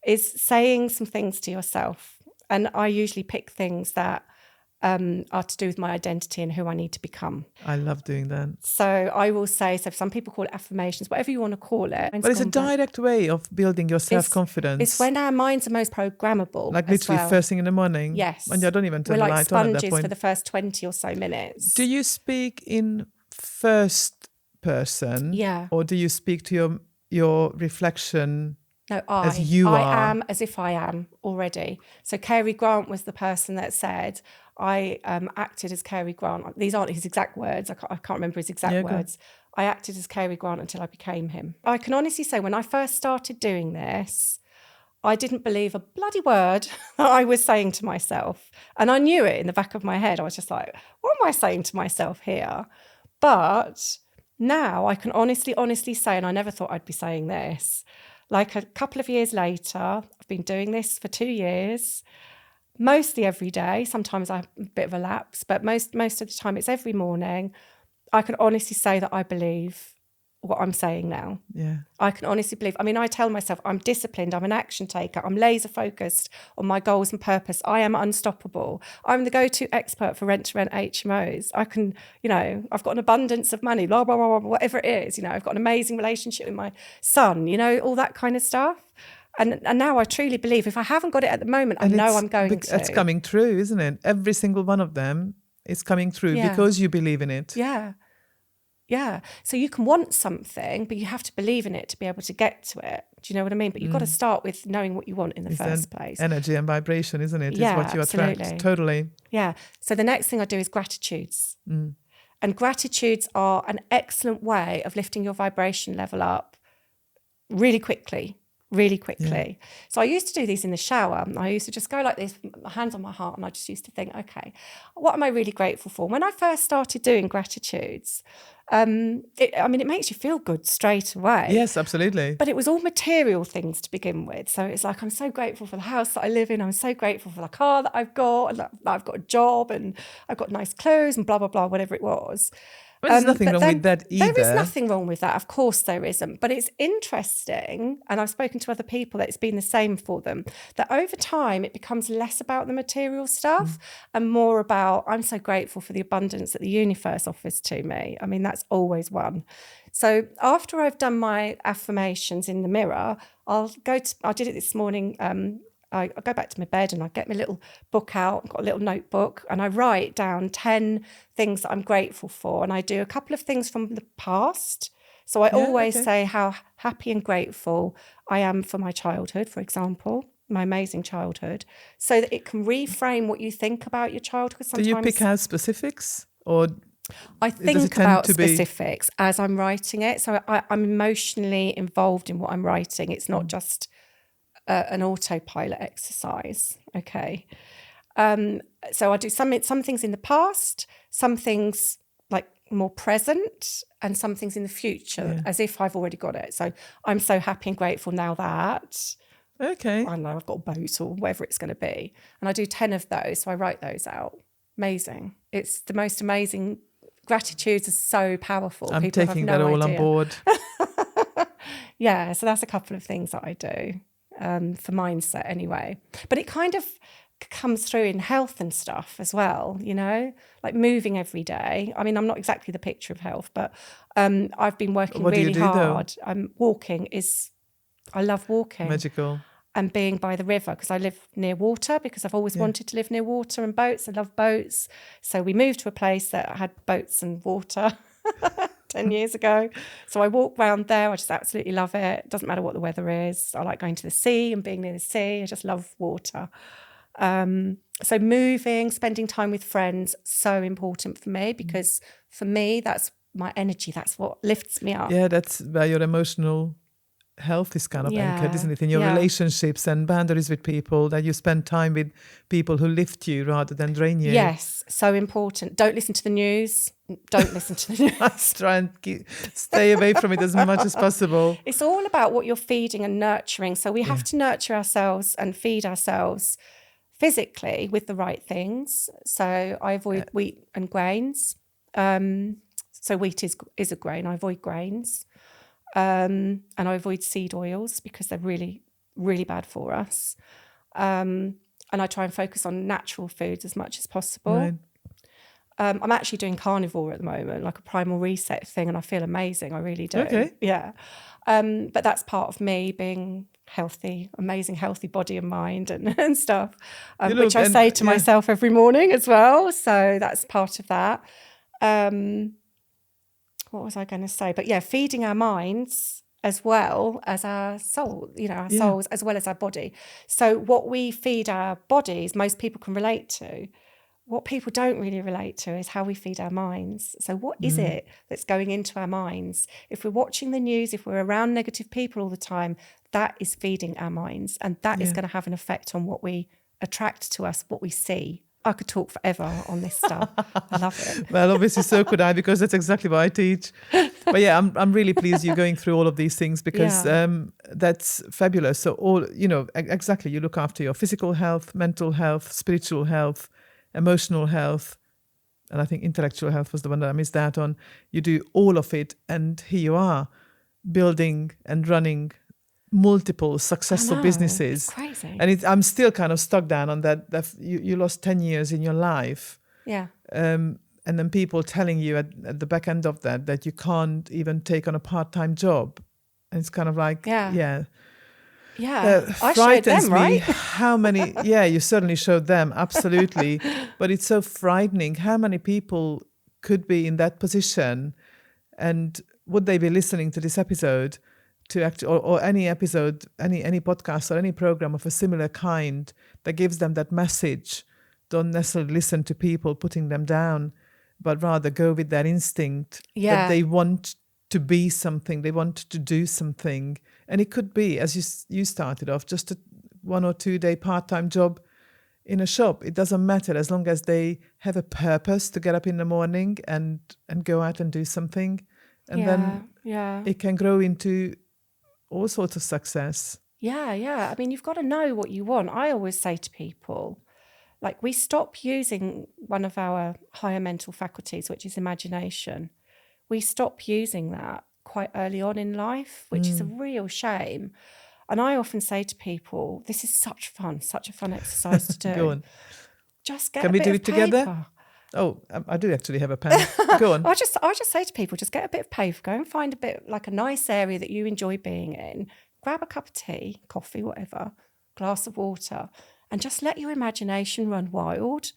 is saying some things to yourself. And I usually pick things that are to do with my identity and who I need to become. I love doing that. So I will say, so some people call it affirmations, whatever you want to call it. But it's a direct way of building your self-confidence. It's when our minds are most programmable. Like literally first thing in the morning. Yes. And I don't even turn the light on at that point. We're like sponges for the first 20 or so minutes. Do you speak in first person? Yeah. Or do you speak to your reflection? No, as you are? I am as if I am already. So Cary Grant was the person that said, I acted as Cary Grant. These aren't his exact words. I can't remember his exact words. I acted as Cary Grant until I became him. I can honestly say when I first started doing this, I didn't believe a bloody word that I was saying to myself. And I knew it in the back of my head. I was just like, what am I saying to myself here? But now I can honestly say, and I never thought I'd be saying this, like a couple of years later, I've been doing this for 2 years, mostly every day. Sometimes I have a bit of a lapse, but most of the time it's every morning. I can honestly say that I believe what I'm saying now. Yeah. I can honestly believe. I mean, I tell myself I'm disciplined, I'm an action taker, I'm laser focused on my goals and purpose. I am unstoppable. I'm the go-to expert for rent HMOs. I can, I've got an abundance of money, blah, blah, blah, blah, whatever it is. I've got an amazing relationship with my son, all that kind of stuff. And now I truly believe if I haven't got it at the moment, I know I'm going to. It's coming true, isn't it? Every single one of them is coming true because you believe in it. Yeah. Yeah. So you can want something, but you have to believe in it to be able to get to it. Do you know what I mean? But you've got to start with knowing what you want in the first place. Energy and vibration, isn't it? Yeah, is what you absolutely. attract. Totally. Yeah. So the next thing I do is gratitudes. And gratitudes are an excellent way of lifting your vibration level up really quickly. Yeah. So I used to do these in the shower. I used to just go like this, my hands on my heart, and I just used to think, okay, what am I really grateful for? When I first started doing gratitudes, it makes you feel good straight away. Yes, absolutely. But it was all material things to begin with. So it's like, I'm so grateful for the house that I live in. I'm so grateful for the car that I've got, and that I've got a job, and I've got nice clothes, and blah, blah, blah, whatever it was. But there's nothing wrong with that either. There is nothing wrong with that. Of course there isn't. But it's interesting, and I've spoken to other people that it's been the same for them, that over time it becomes less about the material stuff and more about, I'm so grateful for the abundance that the universe offers to me. I mean, that's always one. So after I've done my affirmations in the mirror, I did it this morning. I go back to my bed and I get my little book out, I've got a little notebook, and I write down 10 things that I'm grateful for. And I do a couple of things from the past. So I always say how happy and grateful I am for my childhood, for example, my amazing childhood, so that it can reframe what you think about your childhood. Sometimes, do you pick out specifics, or I think about specifics as I'm writing it. So I'm emotionally involved in what I'm writing. It's not just an autopilot exercise. Okay. So I do some things in the past, some things like more present, and some things in the future as if I've already got it. So I'm so happy and grateful now that I don't know, I've got a boat or whatever it's going to be. And I do 10 of those. So I write those out. Amazing. It's the most amazing. Gratitudes are so powerful. I'm People taking have no that all idea. on board. Yeah. So that's a couple of things that I do for mindset anyway. But it kind of comes through in health and stuff as well, you know, like moving every day. I mean, I'm not exactly the picture of health, but I've been working really hard. Walking is, I love walking. Magical. And being by the river, because I live near water, because I've always wanted to live near water and boats. I love boats. So we moved to a place that had boats and water 10 years ago. So I walk around there. I just absolutely love it. It doesn't matter what the weather is. I like going to the sea and being near the sea. I just love water. So moving, spending time with friends, so important for me, because for me, that's my energy. That's what lifts me up. Yeah, that's where your emotional health is kind of anchored, isn't it? In your relationships and boundaries with people, that you spend time with people who lift you rather than drain you. Yes, so important. Don't listen to the news. Don't listen to the news. I try and stay away from it as much as possible. It's all about what you're feeding and nurturing. So we have to nurture ourselves and feed ourselves physically with the right things. So I avoid wheat and grains. So wheat is a grain. I avoid grains. And I avoid seed oils because they're really, really bad for us. And I try and focus on natural foods as much as possible. Right. I'm actually doing carnivore at the moment, like a primal reset thing, and I feel amazing. I really do. Okay. Yeah. But that's part of me being healthy, amazing, healthy body and mind and stuff, which I say to myself every morning as well. So that's part of that. What was I going to say? But yeah, feeding our minds as well as our soul, you know, our souls as well as our body. So what we feed our bodies, most people can relate to. What people don't really relate to is how we feed our minds. So what is it that's going into our minds? If we're watching the news, if we're around negative people all the time, that is feeding our minds. And that is going to have an effect on what we attract to us, what we see. I could talk forever on this stuff. I love it. Well, obviously, so could I, because that's exactly what I teach. But yeah, I'm really pleased you're going through all of these things, because that's fabulous. So all, you know, exactly, you look after your physical health, mental health, spiritual health, emotional health, and I think intellectual health was the one that I missed out on. You do all of it, and here you are, building and running multiple successful businesses. It's crazy. And I'm still kind of stuck down on that you lost 10 years in your life. Yeah. And then people telling you at the back end of that you can't even take on a part-time job. And it's kind of like, Yeah, I showed them, right? How many, you certainly showed them, absolutely. But it's so frightening how many people could be in that position, and would they be listening to this episode to or any episode, any podcast or any program of a similar kind that gives them that message. Don't necessarily listen to people putting them down, but rather go with their instinct that they want to be something, they want to do something. And it could be, as you started off, just a 1 or 2 day part-time job in a shop. It doesn't matter, as long as they have a purpose to get up in the morning and go out and do something. And then it can grow into all sorts of success. Yeah. I mean, you've got to know what you want. I always say to people, like, we stop using one of our higher mental faculties, which is imagination. We stop using that quite early on in life, which is a real shame. And I often say to people, this is such a fun exercise to do. Go on. Just get Can a we bit do of it together? paper. Oh, I do actually have a pen. Go on. I just say to people, just get a bit of paper, go and find a bit, like a nice area that you enjoy being in, grab a cup of tea, coffee, whatever, glass of water, and just let your imagination run wild.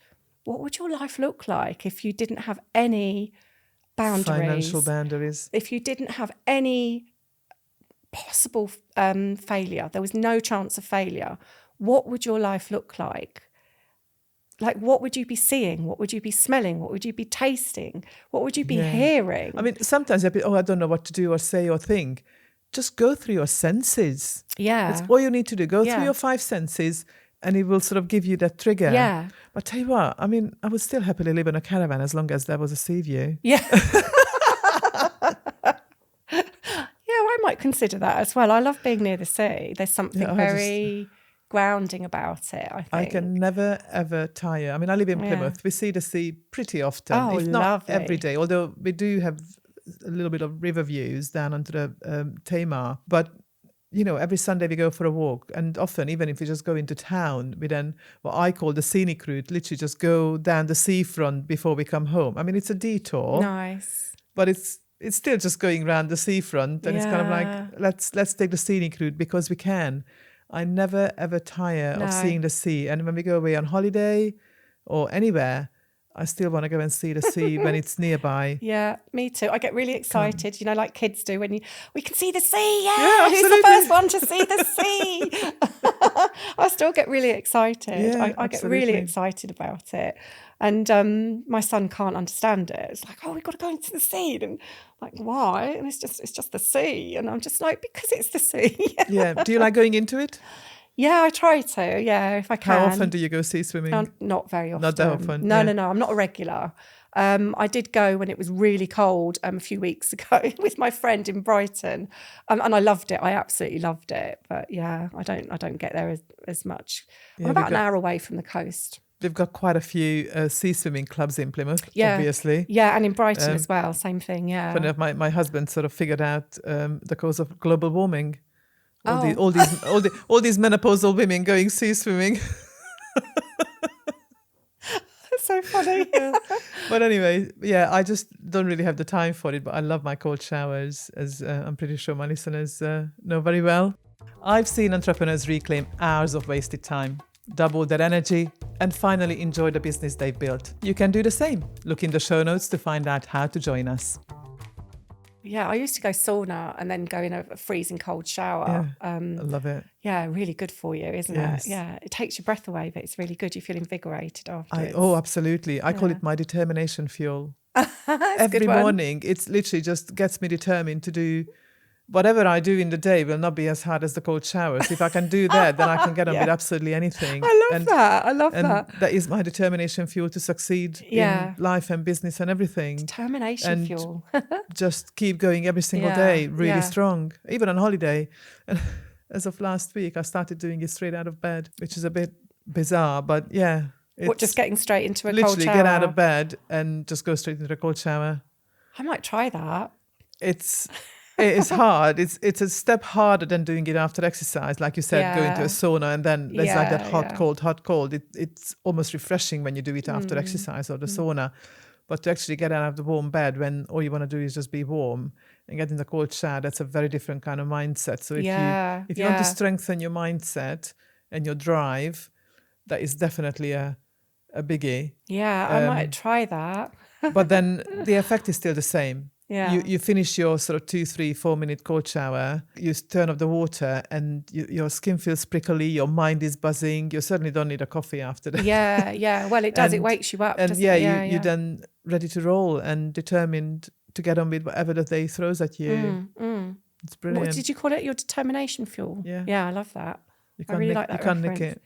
What would your life look like if you didn't have any boundaries? Financial boundaries. If you didn't have any possible failure, there was no chance of failure, what would your life look like? Like, what would you be seeing? What would you be smelling? What would you be tasting? What would you be hearing? I mean, sometimes I don't know what to do or say or think. Just go through your senses. Yeah. That's all you need to do. Go through your 5 senses and it will sort of give you that trigger. Yeah. But tell you what, I mean, I would still happily live in a caravan as long as there was a sea view. Yeah. Yeah, I might consider that as well. I love being near the sea. There's something very grounding about it, I think. I can never, ever tire. I mean, I live in Plymouth. We see the sea pretty often, if not lovely. every day, although we do have a little bit of river views down onto the Tamar. But, you know, every Sunday we go for a walk. And often, even if we just go into town, we then, what I call the scenic route, literally just go down the seafront before we come home. I mean, it's a detour. Nice. But it's still just going around the seafront, and it's kind of like, let's take the scenic route because we can. I never ever tire of seeing the sea, and when we go away on holiday or anywhere, I still want to go and see the sea when it's nearby. Yeah, me too. I get really excited, you know, like kids do when we can see the sea. Yeah, Who's the first one to see the sea? I still get really excited. Yeah, I get really excited about it. And my son can't understand it. It's like, oh, we've got to go into the sea. And I'm like, why? And it's just the sea. And I'm just like, because it's the sea. Yeah. Do you like going into it? Yeah, I try to. Yeah, if I can. How often do you go sea swimming? Not very often. Not that often. No. I'm not a regular. I did go when it was really cold a few weeks ago with my friend in Brighton, and I loved it. I absolutely loved it. But yeah, I don't get there as much. I'm about an hour away from the coast. We've got quite a few sea swimming clubs in Plymouth, obviously. Yeah, and in Brighton as well, same thing, yeah. Funny enough, my husband sort of figured out the cause of global warming. All these menopausal women going sea swimming. That's so funny. But anyway, yeah, I just don't really have the time for it, but I love my cold showers, as I'm pretty sure my listeners know very well. I've seen entrepreneurs reclaim hours of wasted time, double their energy, and finally enjoy the business they've built. You can do the same. Look in the show notes to find out how to join us. Yeah, I used to go sauna and then go in a freezing cold shower. Yeah, I love it. Yeah, really good for you, isn't it? Yeah, it takes your breath away, but it's really good. You feel invigorated afterwards. Absolutely. I call it my determination fuel. Every morning, it's literally just gets me determined to do whatever I do in the day will not be as hard as the cold showers. If I can do that, then I can get on with absolutely anything. I love that. That is my determination fuel to succeed in life and business and everything. Determination fuel. Just keep going every single day, really strong, even on holiday. And as of last week, I started doing it straight out of bed, which is a bit bizarre, but yeah. Just getting straight into a cold shower? Literally get out of bed and just go straight into a cold shower. I might try that. It is hard. It's a step harder than doing it after exercise. Like you said, go into a sauna and then there's like that hot, cold. It's almost refreshing when you do it after exercise or the sauna. But to actually get out of the warm bed when all you want to do is just be warm and get in the cold shower, that's a very different kind of mindset. So if you want to strengthen your mindset and your drive, that is definitely a biggie. Yeah, I might try that. But then the effect is still the same. Yeah. You finish your sort of 2, 3, 4 minute cold shower, you turn off the water and your skin feels prickly, your mind is buzzing. You certainly don't need a coffee after that. Yeah. Well, it does. It wakes you up, doesn't it? You're then ready to roll and determined to get on with whatever the day throws at you. It's brilliant. What did you call it? Your determination fuel? Yeah, I love that. I really like that You can't nick it.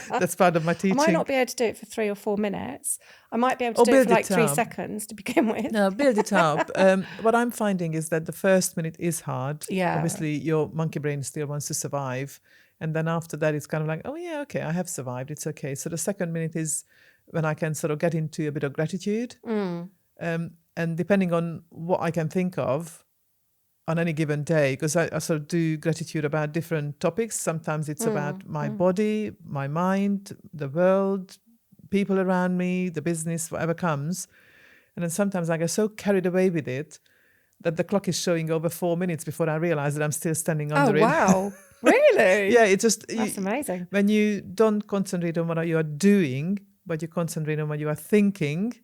That's part of my teaching. I might not be able to do it for 3 or 4 minutes. I might be able to do it for like 3 seconds to begin with. No, build it up. What I'm finding is that the first minute is hard. Yeah. Obviously, your monkey brain still wants to survive. And then after that, it's kind of like, oh, yeah, okay, I have survived. It's okay. So the second minute is when I can sort of get into a bit of gratitude. And depending on what I can think of on any given day, because I sort of do gratitude about different topics. Sometimes it's about my body, my mind, the world, people around me, the business, whatever comes. And then sometimes I get so carried away with it that the clock is showing over 4 minutes before I realize that I'm still standing under it. Oh, wow. Really? Yeah, it's just... That's amazing. When you don't concentrate on what you are doing, but you concentrate on what you are thinking,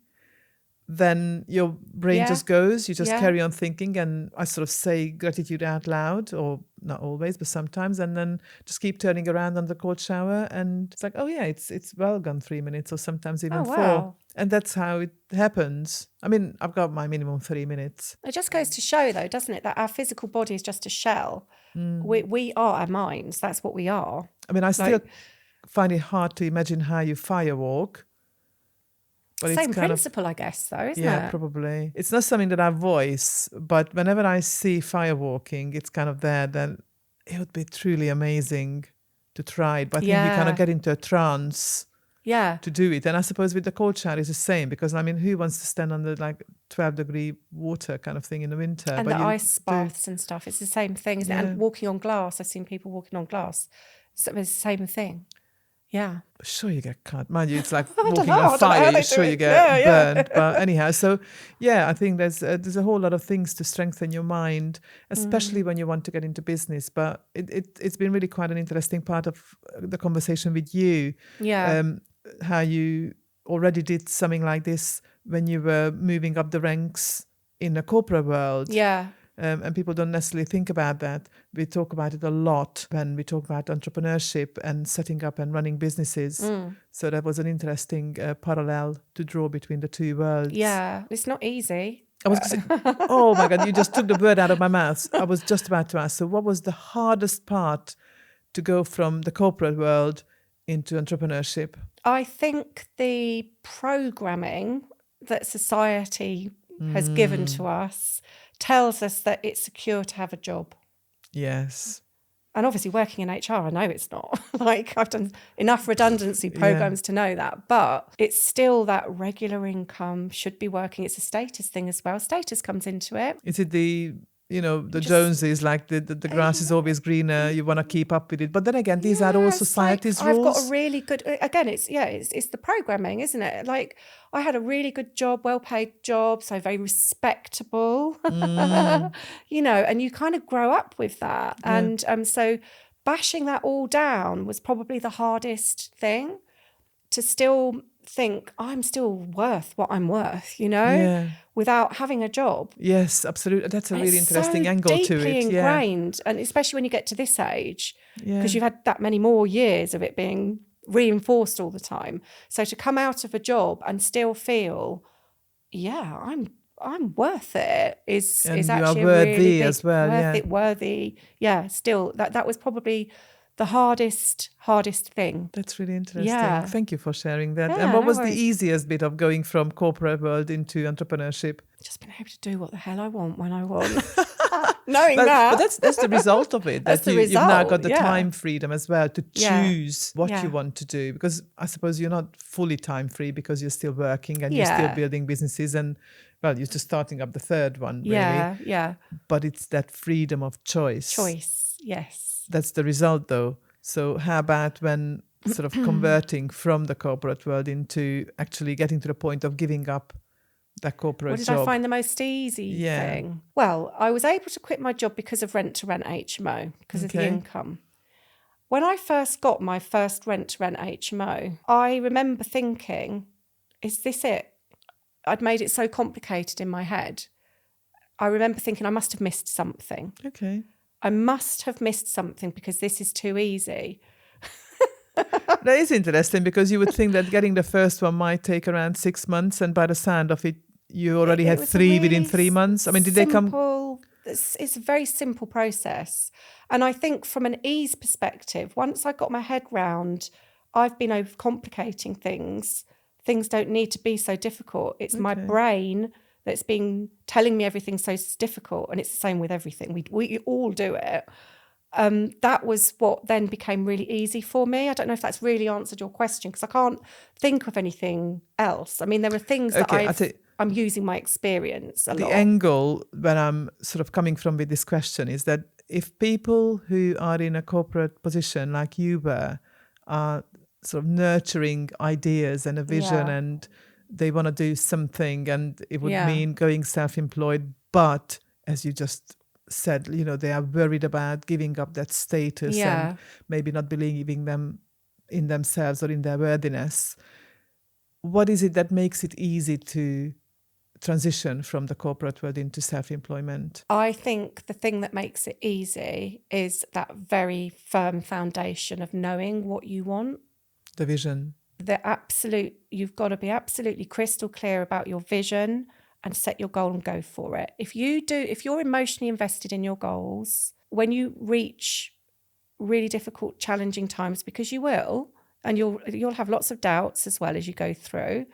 then your brain just goes, you just carry on thinking, and I sort of say gratitude out loud, or not always, but sometimes, and then just keep turning around on the cold shower, and it's like, oh yeah, it's well gone 3 minutes, or sometimes even 4. And that's how it happens. I mean, I've got my minimum 3 minutes. It just goes to show, though, doesn't it, that our physical body is just a shell. We are our minds. That's what we are. I mean, I still find it hard to imagine how you firewalk. But Same it's kind principle, I guess, though, isn't it? Yeah, probably. It's not something that I voice, but whenever I see firewalking, it's kind of there. Then it would be truly amazing to try it. But I think you kind of get into a trance to do it. And I suppose with the cold shower it's the same, because I mean, who wants to stand under like 12-degree water kind of thing in the winter? And the ice baths and stuff. It's the same thing, isn't it? And walking on glass. I've seen people walking on glass. So it's the same thing. Yeah. Sure, you get cut. Mind you, it's like walking on fire. You're sure you get burned. But anyhow, so I think there's a whole lot of things to strengthen your mind, especially when you want to get into business. But it's been really quite an interesting part of the conversation with you. Yeah. How you already did something like this when you were moving up the ranks in the corporate world. Yeah. And people don't necessarily think about that. We talk about it a lot when we talk about entrepreneurship and setting up and running businesses. So that was an interesting parallel to draw between the two worlds. Yeah, it's not easy. I was going to say, oh my God, you just took the word out of my mouth. I was just about to ask. So what was the hardest part to go from the corporate world into entrepreneurship? I think the programming that society has given to us tells us that it's secure to have a job. Yes. And obviously working in HR, I know it's not. Like, I've done enough redundancy programs to know that. But it's still that regular income, should be working. It's a status thing as well. Status comes into it. Is it the Joneses, like the grass is always greener, you want to keep up with it. But then again, these are all society's rules. I've got a really good, again, it's the programming, isn't it? Like, I had a really good job, well-paid job, so very respectable, and you kind of grow up with that. Yeah. And so bashing that all down was probably the hardest thing, to still think I'm still worth what I'm worth, without having a job. Yes, absolutely. That's a really interesting angle to it. Deeply ingrained, and especially when you get to this age, because you've had that many more years of it being reinforced all the time. So to come out of a job and still feel, I'm worth it is actually you are worthy really big, as well. Worthy. Yeah, still that was probably the hardest thing. That's really interesting. Yeah. Thank you for sharing that. Yeah, and what was the easiest bit of going from corporate world into entrepreneurship? Just being able to do what the hell I want when I want. Knowing that. But that's the result of it. That's you've now got the time freedom as well to choose what you want to do. Because I suppose you're not fully time free, because you're still working and you're still building businesses, and you're just starting up the third one, really. Yeah. But it's that freedom of choice. Choice, yes. That's the result, though. So how about when sort of converting from the corporate world into actually getting to the point of giving up that corporate job? What did I find the most easy thing? Well, I was able to quit my job because of Rent HMO, because of the income. When I first got my first Rent HMO, I remember thinking, is this it? I'd made it so complicated in my head. I remember thinking I must have missed something. Okay. I must have missed something, because this is too easy. That is interesting, because you would think that getting the first one might take around 6 months, and by the sound of it, you already had 3 within 3 months. I mean, did they come? It's a very simple process. And I think from an ease perspective, once I got my head round, I've been overcomplicating things. Things don't need to be so difficult. It's my brain that's been telling me everything's so difficult, and it's the same with everything. We all do it. That was what then became really easy for me. I don't know if that's really answered your question, because I can't think of anything else. I mean, there are things that I'm using my experience a lot. The angle that I'm sort of coming from with this question is that if people who are in a corporate position like you were are sort of nurturing ideas and a vision, and they want to do something, and it would mean going self-employed, but as you just said, they are worried about giving up that status and maybe not believing them in themselves or in their worthiness. What is it that makes it easy to transition from the corporate world into self-employment? I think the thing that makes it easy is that very firm foundation of knowing what you want. The vision. You've got to be absolutely crystal clear about your vision and set your goal and go for it. If you're emotionally invested in your goals, when you reach really difficult, challenging times, because you will, and you'll have lots of doubts as well as you go through.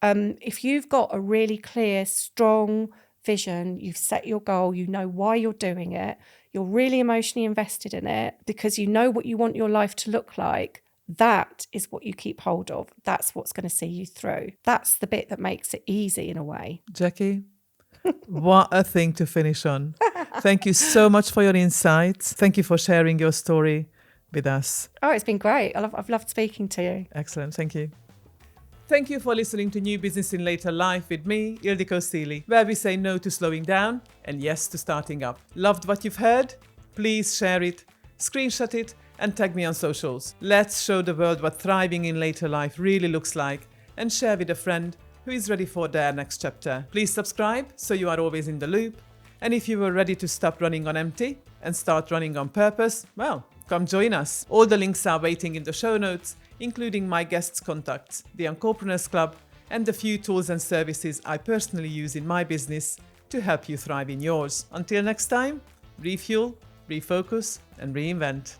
If you've got a really clear, strong vision, you've set your goal, you know why you're doing it, you're really emotionally invested in it because you know what you want your life to look like, that is what you keep hold of. That's what's going to see you through. That's the bit that makes it easy in a way. Jackie, what a thing to finish on. Thank you so much for your insights. Thank you for sharing your story with us. Oh, it's been great. I've loved speaking to you. Excellent. Thank you. Thank you for listening to New Business in Later Life with me, Ildikó Sealey, where we say no to slowing down and yes to starting up. Loved what you've heard? Please share it, screenshot it, and tag me on socials. Let's show the world what thriving in later life really looks like and share with a friend who is ready for their next chapter. Please subscribe so you are always in the loop. And if you were ready to stop running on empty and start running on purpose, well, come join us. All the links are waiting in the show notes, including my guests' contacts, the Uncopreneurs Club, and the few tools and services I personally use in my business to help you thrive in yours. Until next time, refuel, refocus, and reinvent.